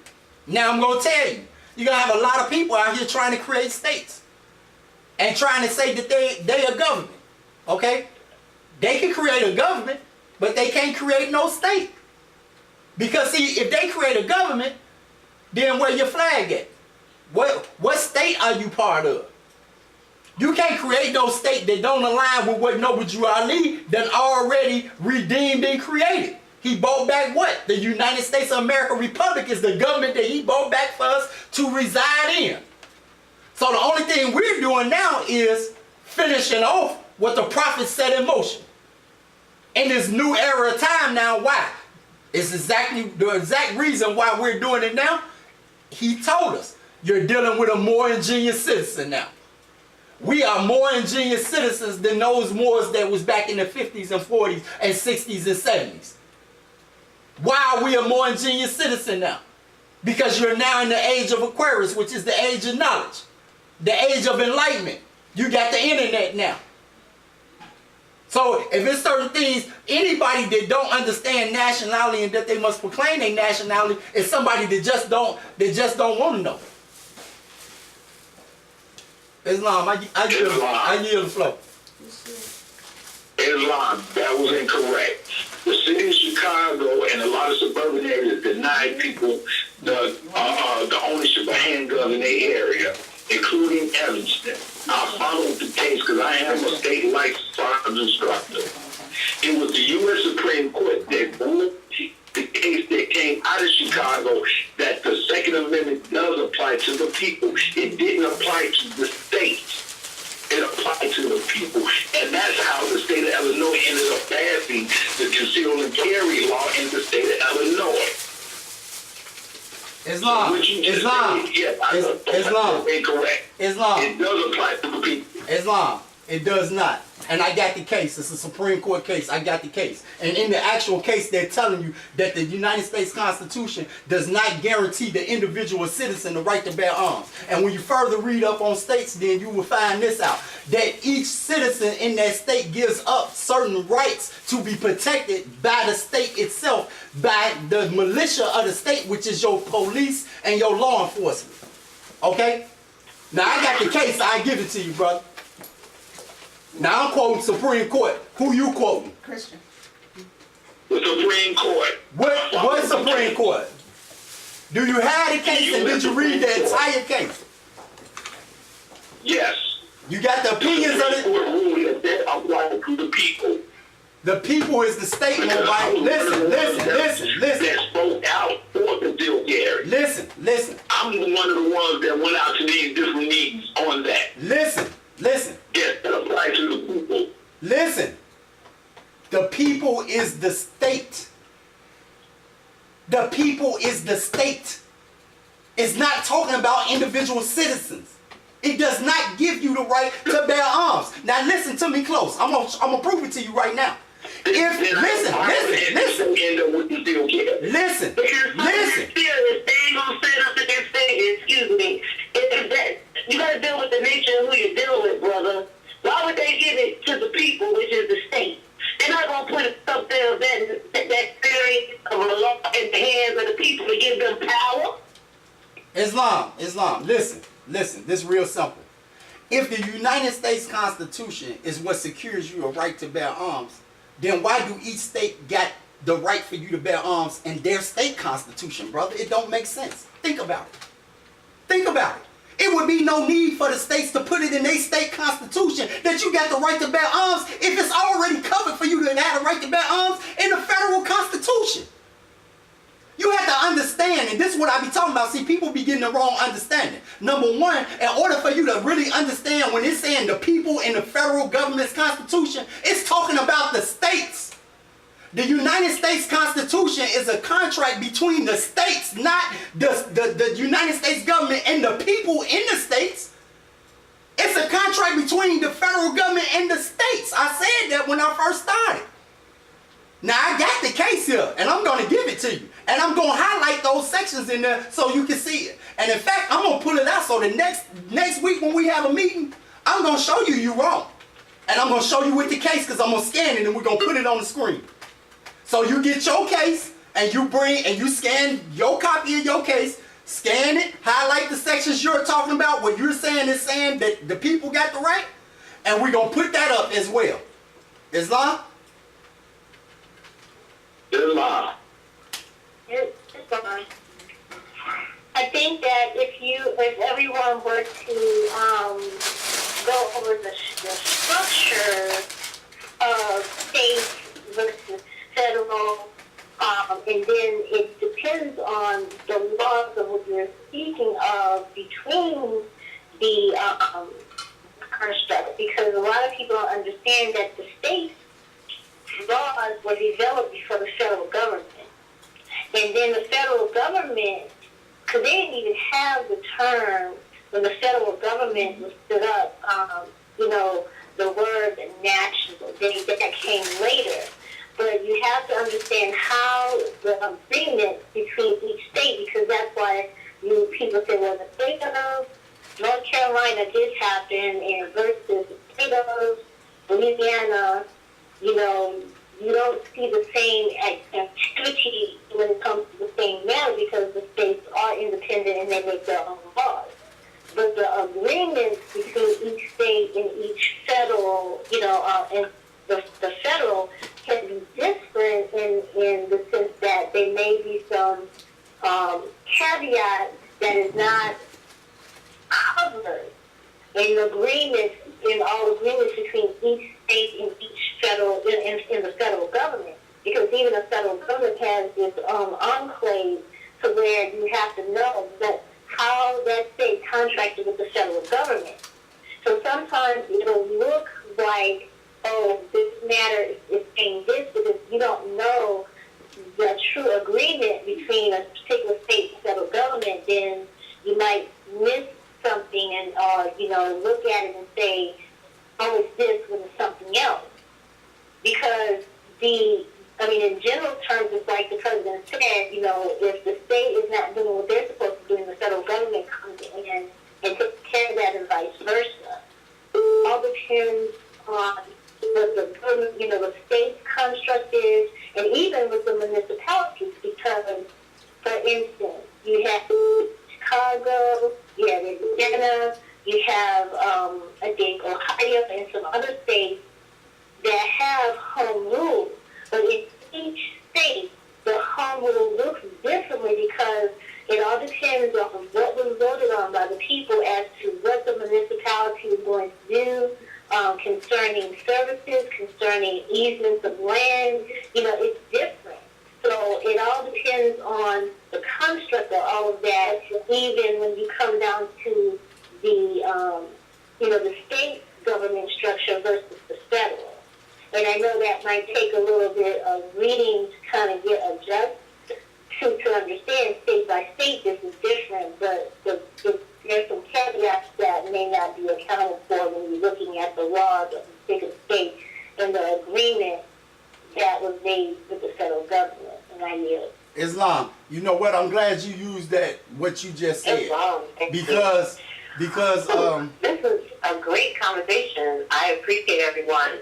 S2: Now I'm going to tell you, you're going to have a lot of people out here trying to create states and trying to say that they a government, okay? They can create a government, but they can't create no state. Because see, if they create a government, then where your flag at? What state are you part of? You can't create no state that don't align with what Noble Drew Ali done already redeemed and created. He bought back what? The United States of America Republic is the government that he bought back for us to reside in. So the only thing we're doing now is finishing off what the prophet set in motion. In this new era of time now, why? It's exactly the exact reason why we're doing it now. He told us. You're dealing with a more ingenious citizen now. We are more ingenious citizens than those Moors that was back in the 50s and 40s and 60s and 70s. Why are we a more ingenious citizen now? Because you're now in the age of Aquarius, which is the age of knowledge, the age of enlightenment. You got the internet now. So if it's certain things, anybody that don't understand nationality and that they must proclaim their nationality is somebody that just don't want to know. Islam, I yield the floor.
S5: Islam, that was incorrect. The city of Chicago and a lot of suburban areas denied people the ownership of handguns in their area, including Evanston. I followed the case because I am a state licensed firearms instructor. It was the U.S. Supreme Court that ruled the case that came out of Chicago that the Second Amendment does apply to the people. It didn't apply to the state. It applied to the people. And that's how the state of Illinois ended up passing the conceal and carry law in the state of Illinois.
S2: Islam. Islam.
S5: Incorrect.
S2: Islam.
S5: It does apply to the people.
S2: Islam. It does not. And I got the case. It's a Supreme Court case. I got the case. And in the actual case, they're telling you that the United States Constitution does not guarantee the individual citizen the right to bear arms. And when you further read up on states, then you will find this out. That each citizen in that state gives up certain rights to be protected by the state itself, by the militia of the state, which is your police and your law enforcement. Okay? Now, I got the case. I give it to you, brother. Now I'm quoting Supreme Court. Who you quoting?
S9: Christian.
S5: The Supreme Court.
S2: What Supreme Court? Do you have the case and did you read the entire case?
S5: Yes.
S2: You got the opinions of
S5: The
S2: it?
S5: Supreme Court ruled that applied to the people.
S2: The people is the statement, right? Listen.
S5: That spoke out for the Gary.
S2: Listen.
S5: I'm one of the ones that went out to these different meetings on that.
S2: Listen.
S5: Yes, that applies to the people.
S2: Listen. The people is the state. The people is the state. It's not talking about individual citizens. It does not give you the right to bear arms. Now listen to me close. I'm gonna prove it to you right now. Listen.
S3: Because they ain't gonna sit up and say, excuse me, if that, you gotta deal with the nature of who you're dealing with, brother. Why would they give it to the people, which is the state? They're not gonna put it up there that theory of a law in the hands of the people to give them power.
S2: Islam. Listen. This is real simple. If the United States Constitution is what secures you a right to bear arms, then why do each state got the right for you to bear arms in their state constitution, brother? It don't make sense. Think about it. It would be no need for the states to put it in their state constitution that you got the right to bear arms if it's already covered for you to have the right to bear arms in the federal constitution. You have to understand, and this is what I be talking about. See, people be getting the wrong understanding. Number one, in order for you to really understand when it's saying the people in the federal government's constitution, it's talking about the states. The United States Constitution is a contract between the states, not the United States government and the people in the states. It's a contract between the federal government and the states. I said that when I first started. Now I got the case here, and I'm going to give it to you. And I'm going to highlight those sections in there so you can see it. And in fact, I'm going to pull it out so the next week when we have a meeting, I'm going to show you wrong. And I'm going to show you with the case because I'm going to scan it and we're going to put it on the screen. So you get your case and you scan your copy of your case, scan it, highlight the sections you're talking about, what you're saying is saying that the people got the right, and we're going to put that up as well. Islam?
S5: Islam.
S6: It's fine. I think that if everyone were to go over the structure of state versus federal, and then it depends on the laws of what you're speaking of between the construct, because a lot of people don't understand that the state laws were developed before the federal government. And then the federal government, because they didn't even have the term when the federal government was stood up, the word national, that came later. But you have to understand how the agreement between each state, because that's why people say, well, the state of North Carolina did happen, and versus the state of Louisiana, you don't see the same activity when it comes to the same matter because the states are independent and they make their own laws. But the agreements between each state and each federal, and the federal can be different in the sense that there may be some caveat that is not covered in agreements, in all agreements between each state and each federal, in the federal government. Because even the federal government has this enclave to where you have to know that how that state contracted with the federal government. So sometimes it'll look like, oh, this matter is saying this, because you don't know the true agreement between a particular state and federal government, then you might miss something and look at it and say, oh, it's this when it's something else. Because in general terms, it's like the president said, if the state is not doing what they're supposed to do, and the federal government comes in and takes care of that, and vice versa. It all depends on what the government, the state construct is, and even with the municipalities, because, for instance, you have Chicago, you have Indiana, you have have, I think, Ohio and some other states that have home rule. But in each state, the home rule looks differently because it all depends on what was voted on by the people as to what the municipality is going to do concerning services, concerning easements of land. It's different. So it all depends on the construct of all of that, even when you come down to the, the state government structure versus the federal. And I know that might take a little bit of reading to kind of get adjusted to understand state by state this is different, but there's some caveats that may not be accounted for when you're looking at the laws of the particular state and the agreement that was made with the federal government. And I yield.
S2: Islam, you know what? I'm glad you used that, what you just said.
S3: Islam,
S2: because
S3: this is a great conversation. I appreciate everyone.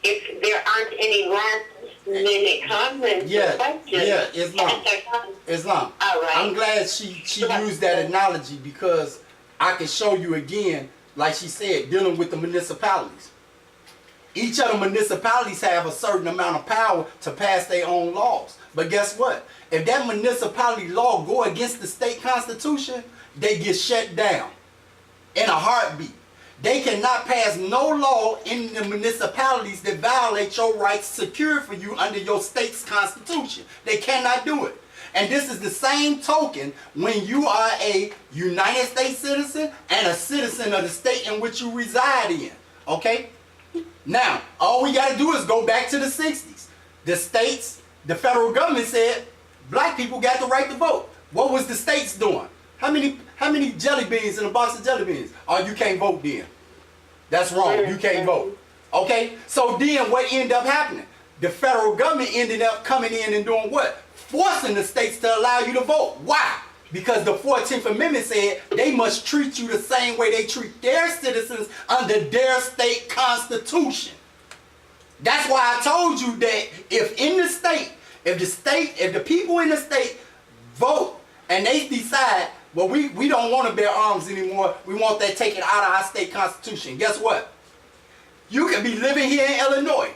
S3: If there aren't any last minute comments or questions,
S2: Islam.
S3: All right.
S2: I'm glad she used that analogy because I can show you again, like she said, dealing with the municipalities. Each of the municipalities have a certain amount of power to pass their own laws. But guess what? If that municipality law go against the state constitution, they get shut down in a heartbeat. They cannot pass no law in the municipalities that violate your rights secured for you under your state's constitution. They cannot do it. And this is the same token when you are a United States citizen and a citizen of the state in which you reside in. Okay? Now, all we got to do is go back to the 60s. The states, the federal government said black people got the right to vote. What was the states doing? How many jelly beans in a box of jelly beans? Oh, you can't vote then. That's wrong. You can't vote. Okay? So then what ended up happening? The federal government ended up coming in and doing what? Forcing the states to allow you to vote. Why? Because the 14th Amendment said they must treat you the same way they treat their citizens under their state constitution. That's why I told you that if the people in the state vote and they decide, well, we don't want to bear arms anymore, we want that taken out of our state constitution. Guess what? You can be living here in Illinois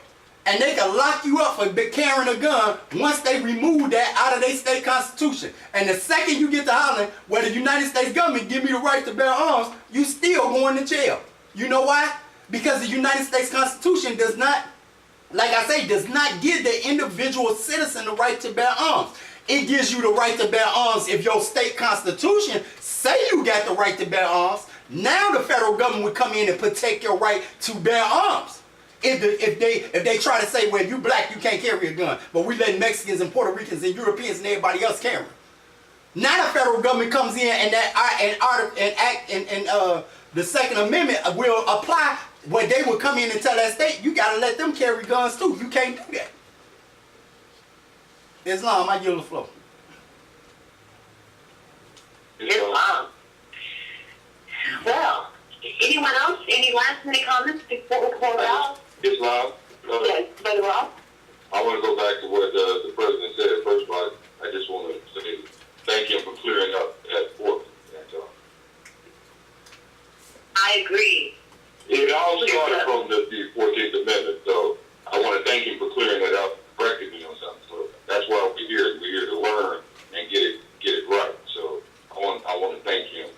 S2: and they can lock you up for carrying a gun once they remove that out of their state constitution. And the second you get to hollering, well, the United States government give me the right to bear arms, you still going to jail. You know why? Because the United States Constitution does not, like I say, does not give the individual citizen the right to bear arms. It gives you the right to bear arms if your state constitution say you got the right to bear arms. Now the federal government would come in and protect your right to bear arms. If they try to say, well, if you black, you can't carry a gun, but we let Mexicans and Puerto Ricans and Europeans and everybody else carry. Now the federal government comes in and the Second Amendment will apply where they would come in and tell that state, you got to let them carry guns too. You can't do that. Islam, I yield the floor.
S3: Islam. Well, anyone else? Any last minute comments before we close out?
S5: Islam.
S3: Yes, Brother Rob.
S5: I want to go back to what the president said. First of all, I just want to say thank him for clearing up that port.
S3: I agree.
S5: It all started from the 14th Amendment, so I want to thank him for clearing that up, correcting me on something. So that's why we're here. We're here to learn and get it right. So I want to thank him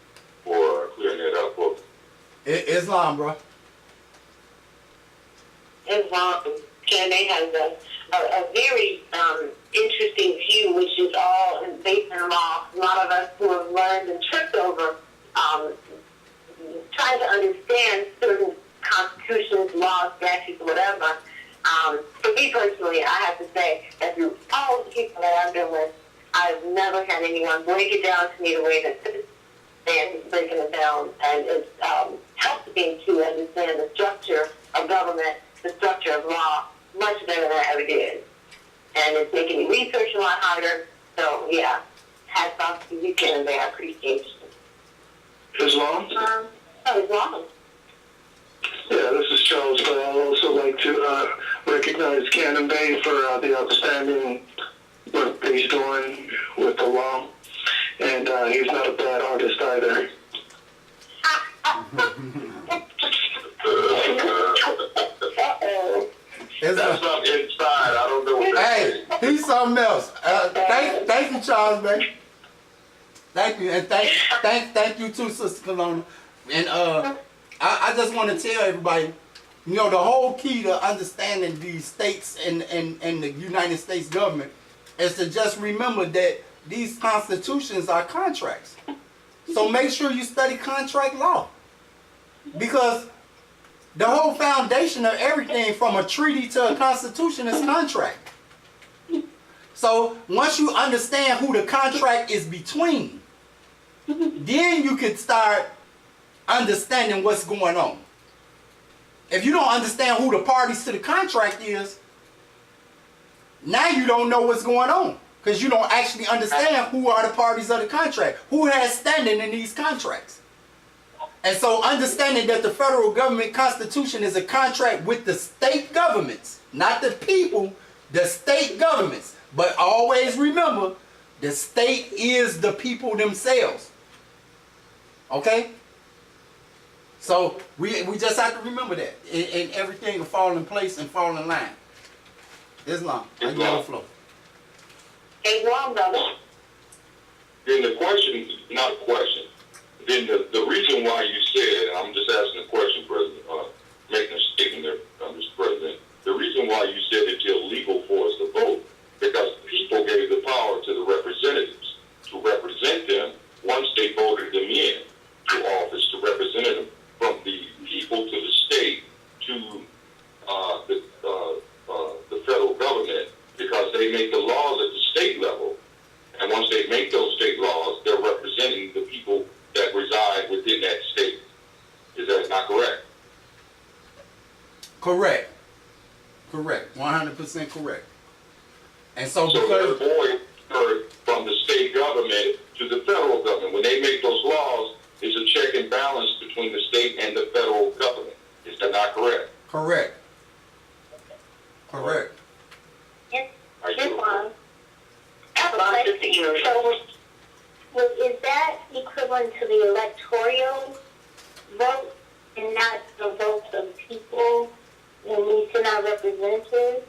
S5: for clearing that up.
S2: Islam, bro.
S3: Islam. They has a very interesting view, which is all based in law. A lot of us who have learned and tripped over trying to understand certain constitutions, laws, statutes, whatever. For me personally, I have to say that through all the people that I've been with, I've never had anyone break it down to me the way that and breaking it down, and it's helped me to understand the structure of government, the structure of law, much better than I ever did. And it's making me research a lot harder. So yeah, hats off to you, Ken, and I appreciate you.
S4: Islam?
S3: Islam.
S4: Yeah, this is Charles, but I'd also like to recognize Cannon Bay for the outstanding work that he's doing with the law. And he's not a bad artist either.
S5: That's something inside. I don't know what that
S2: Hey, he's something else. Thank you, Charles, man. Thank you, and thank you too, Sister Colonna. And I just want to tell everybody, you know, the whole key to understanding these states and the United States government is to just remember that these constitutions are contracts. So make sure you study contract law, because the whole foundation of everything from a treaty to a constitution is contract. So once you understand who the contract is between, then you can start understanding what's going on. If you don't understand who the parties to the contract is, now you don't know what's going on, because you don't actually understand who are the parties of the contract, who has standing in these contracts. And so understanding that the federal government constitution is a contract with the state governments, not the people, the state governments. But always remember, the state is the people themselves. Okay? So we just have to remember that. And everything will fall in place and fall in line. Islam, I get the flow.
S3: Islam, brother.
S5: Then the question, not a question, then the reason why you said, I'm just asking a question, President, making a statement there, Mr. President. The reason why you said it's illegal for us to vote, because people gave the power to the representatives to represent them once they voted them in to office to represent them, from the people to the state to the federal government, because they make the laws at the state level. And once they make those state laws, they're representing the people that reside within that state. Is that not correct?
S2: Correct. Correct. 100% correct. And so
S5: So
S2: because
S5: therefore, from the state government to the federal government, when they make those laws, it's a check and balance between the state and the federal government. Is that not correct?
S2: correct. Correct.
S6: Yes,
S5: Are you
S6: Islam.
S3: Islam is the universe.
S6: So, is that equivalent to the electoral vote and not the votes of people when we send our representatives?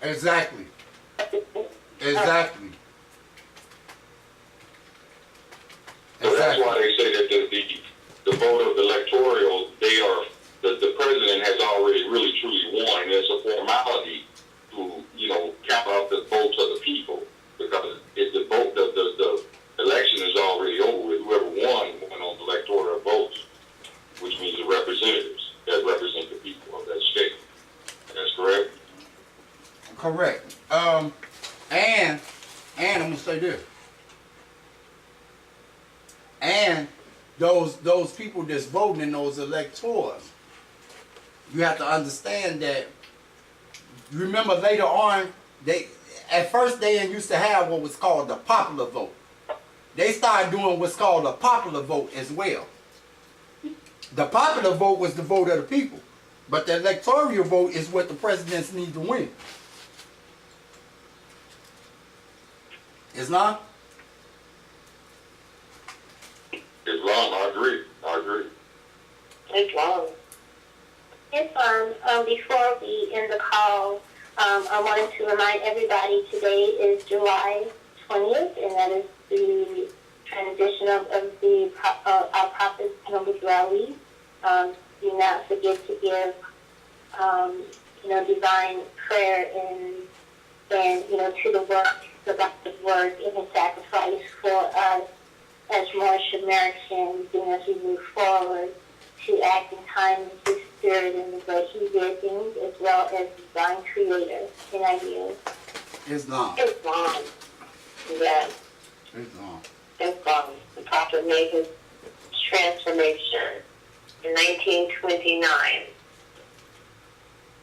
S2: Exactly. Exactly.
S5: So that's why they say that the vote of the electoral, the president has already really truly won. It's a formality to, count out the votes of the people, because if the vote, the election is already over with. Whoever won on the electoral votes, which means the representatives that represent the people of that state. That's correct?
S2: Correct. And I'm gonna say this. And those people that's voting in those electors, you have to understand that. Remember later on, at first they used to have what was called the popular vote. They started doing what's called a popular vote as well. The popular vote was the vote of the people, but the electoral vote is what the presidents need to win. Islam?
S5: Islam, I agree.
S3: Islam.
S6: Islam, before we end the call, I wanted to remind everybody today is July 20th, and that is the transition of our Prophet Muhammad Ali. Do not forget to give, divine prayer and to the work, the God's work, and a sacrifice for us as Moorish Americans, and as we move forward to act in time with His Spirit and the way He did things, as well as divine Creator in our years.
S2: Islam.
S3: Islam. Yes.
S2: Islam.
S3: Islam. The Prophet made his transformation in 1929,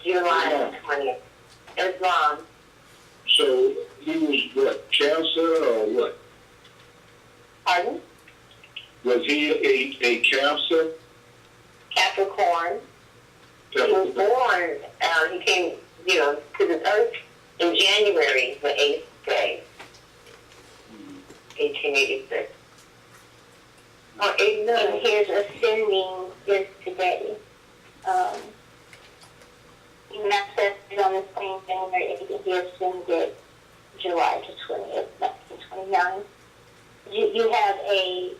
S3: July 20th. Islam.
S8: So he was what, Cancer or what?
S3: Pardon?
S8: Was he a Cancer?
S3: Capricorn. He was born, he came, to the earth in January, the 8th day, 1886. or 89.
S6: And his ascending is today. And that says on the same January 8th, he ascended July the 20th, 1929. You have a,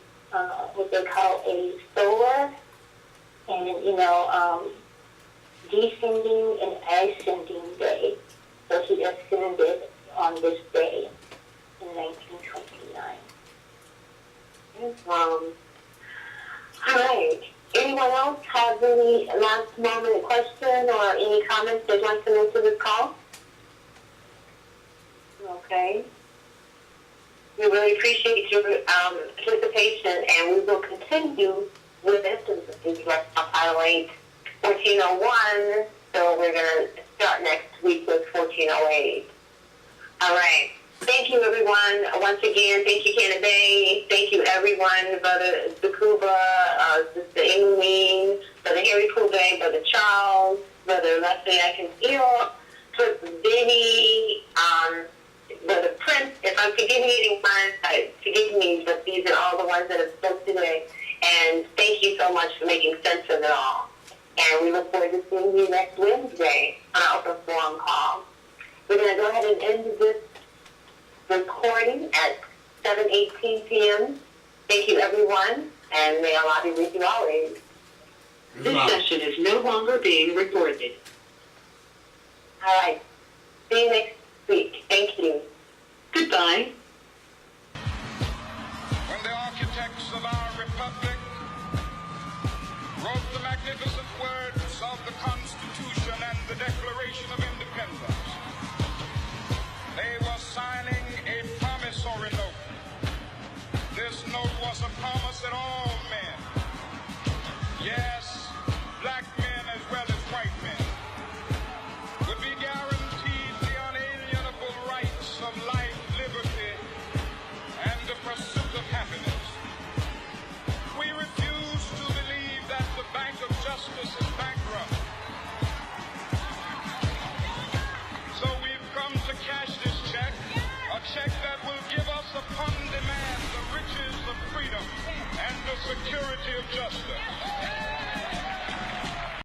S6: what they call a solar, and, descending and ascending day. So he ascended on this day in 1929.
S3: All right. Anyone else have any last moment question or any comments they'd like to make to this call? Okay. We really appreciate your participation, and we will continue with this. This is Title 8, 1401, so we're going to start next week with 1408. All right. Thank you, everyone. Once again, thank you, Canada Bay. Thank you, everyone. Brother Zakuba, Sister Amy, Brother Harry Kube, Brother Charles, Brother Leslie Akinfeel, Sister Vinny, Brother Prince. If I'm forgetting anyone, forgive me, but these are all the ones that have spoke today. And thank you so much for making sense of it all. And we look forward to seeing you next Wednesday on our open forum call. We're going to go ahead and end this recording at 7:18 p.m. Thank you, everyone, and may Allah be with you always.
S9: This session is no longer being recorded.
S3: All right. See you next week. Thank you.
S9: Goodbye.
S10: When the architects of our republic wrote the magnificent words of the Constitution and the Declaration of Independence, they were signing a promissory note. This note was a promise that all men, yes, black men as well as white men, would be guaranteed the unalienable rights of life, liberty, and the pursuit of happiness. We refuse to believe that the Bank of Justice is bankrupt. So we've come to cash this check, a check that will give us upon demand the riches of freedom and the security of justice.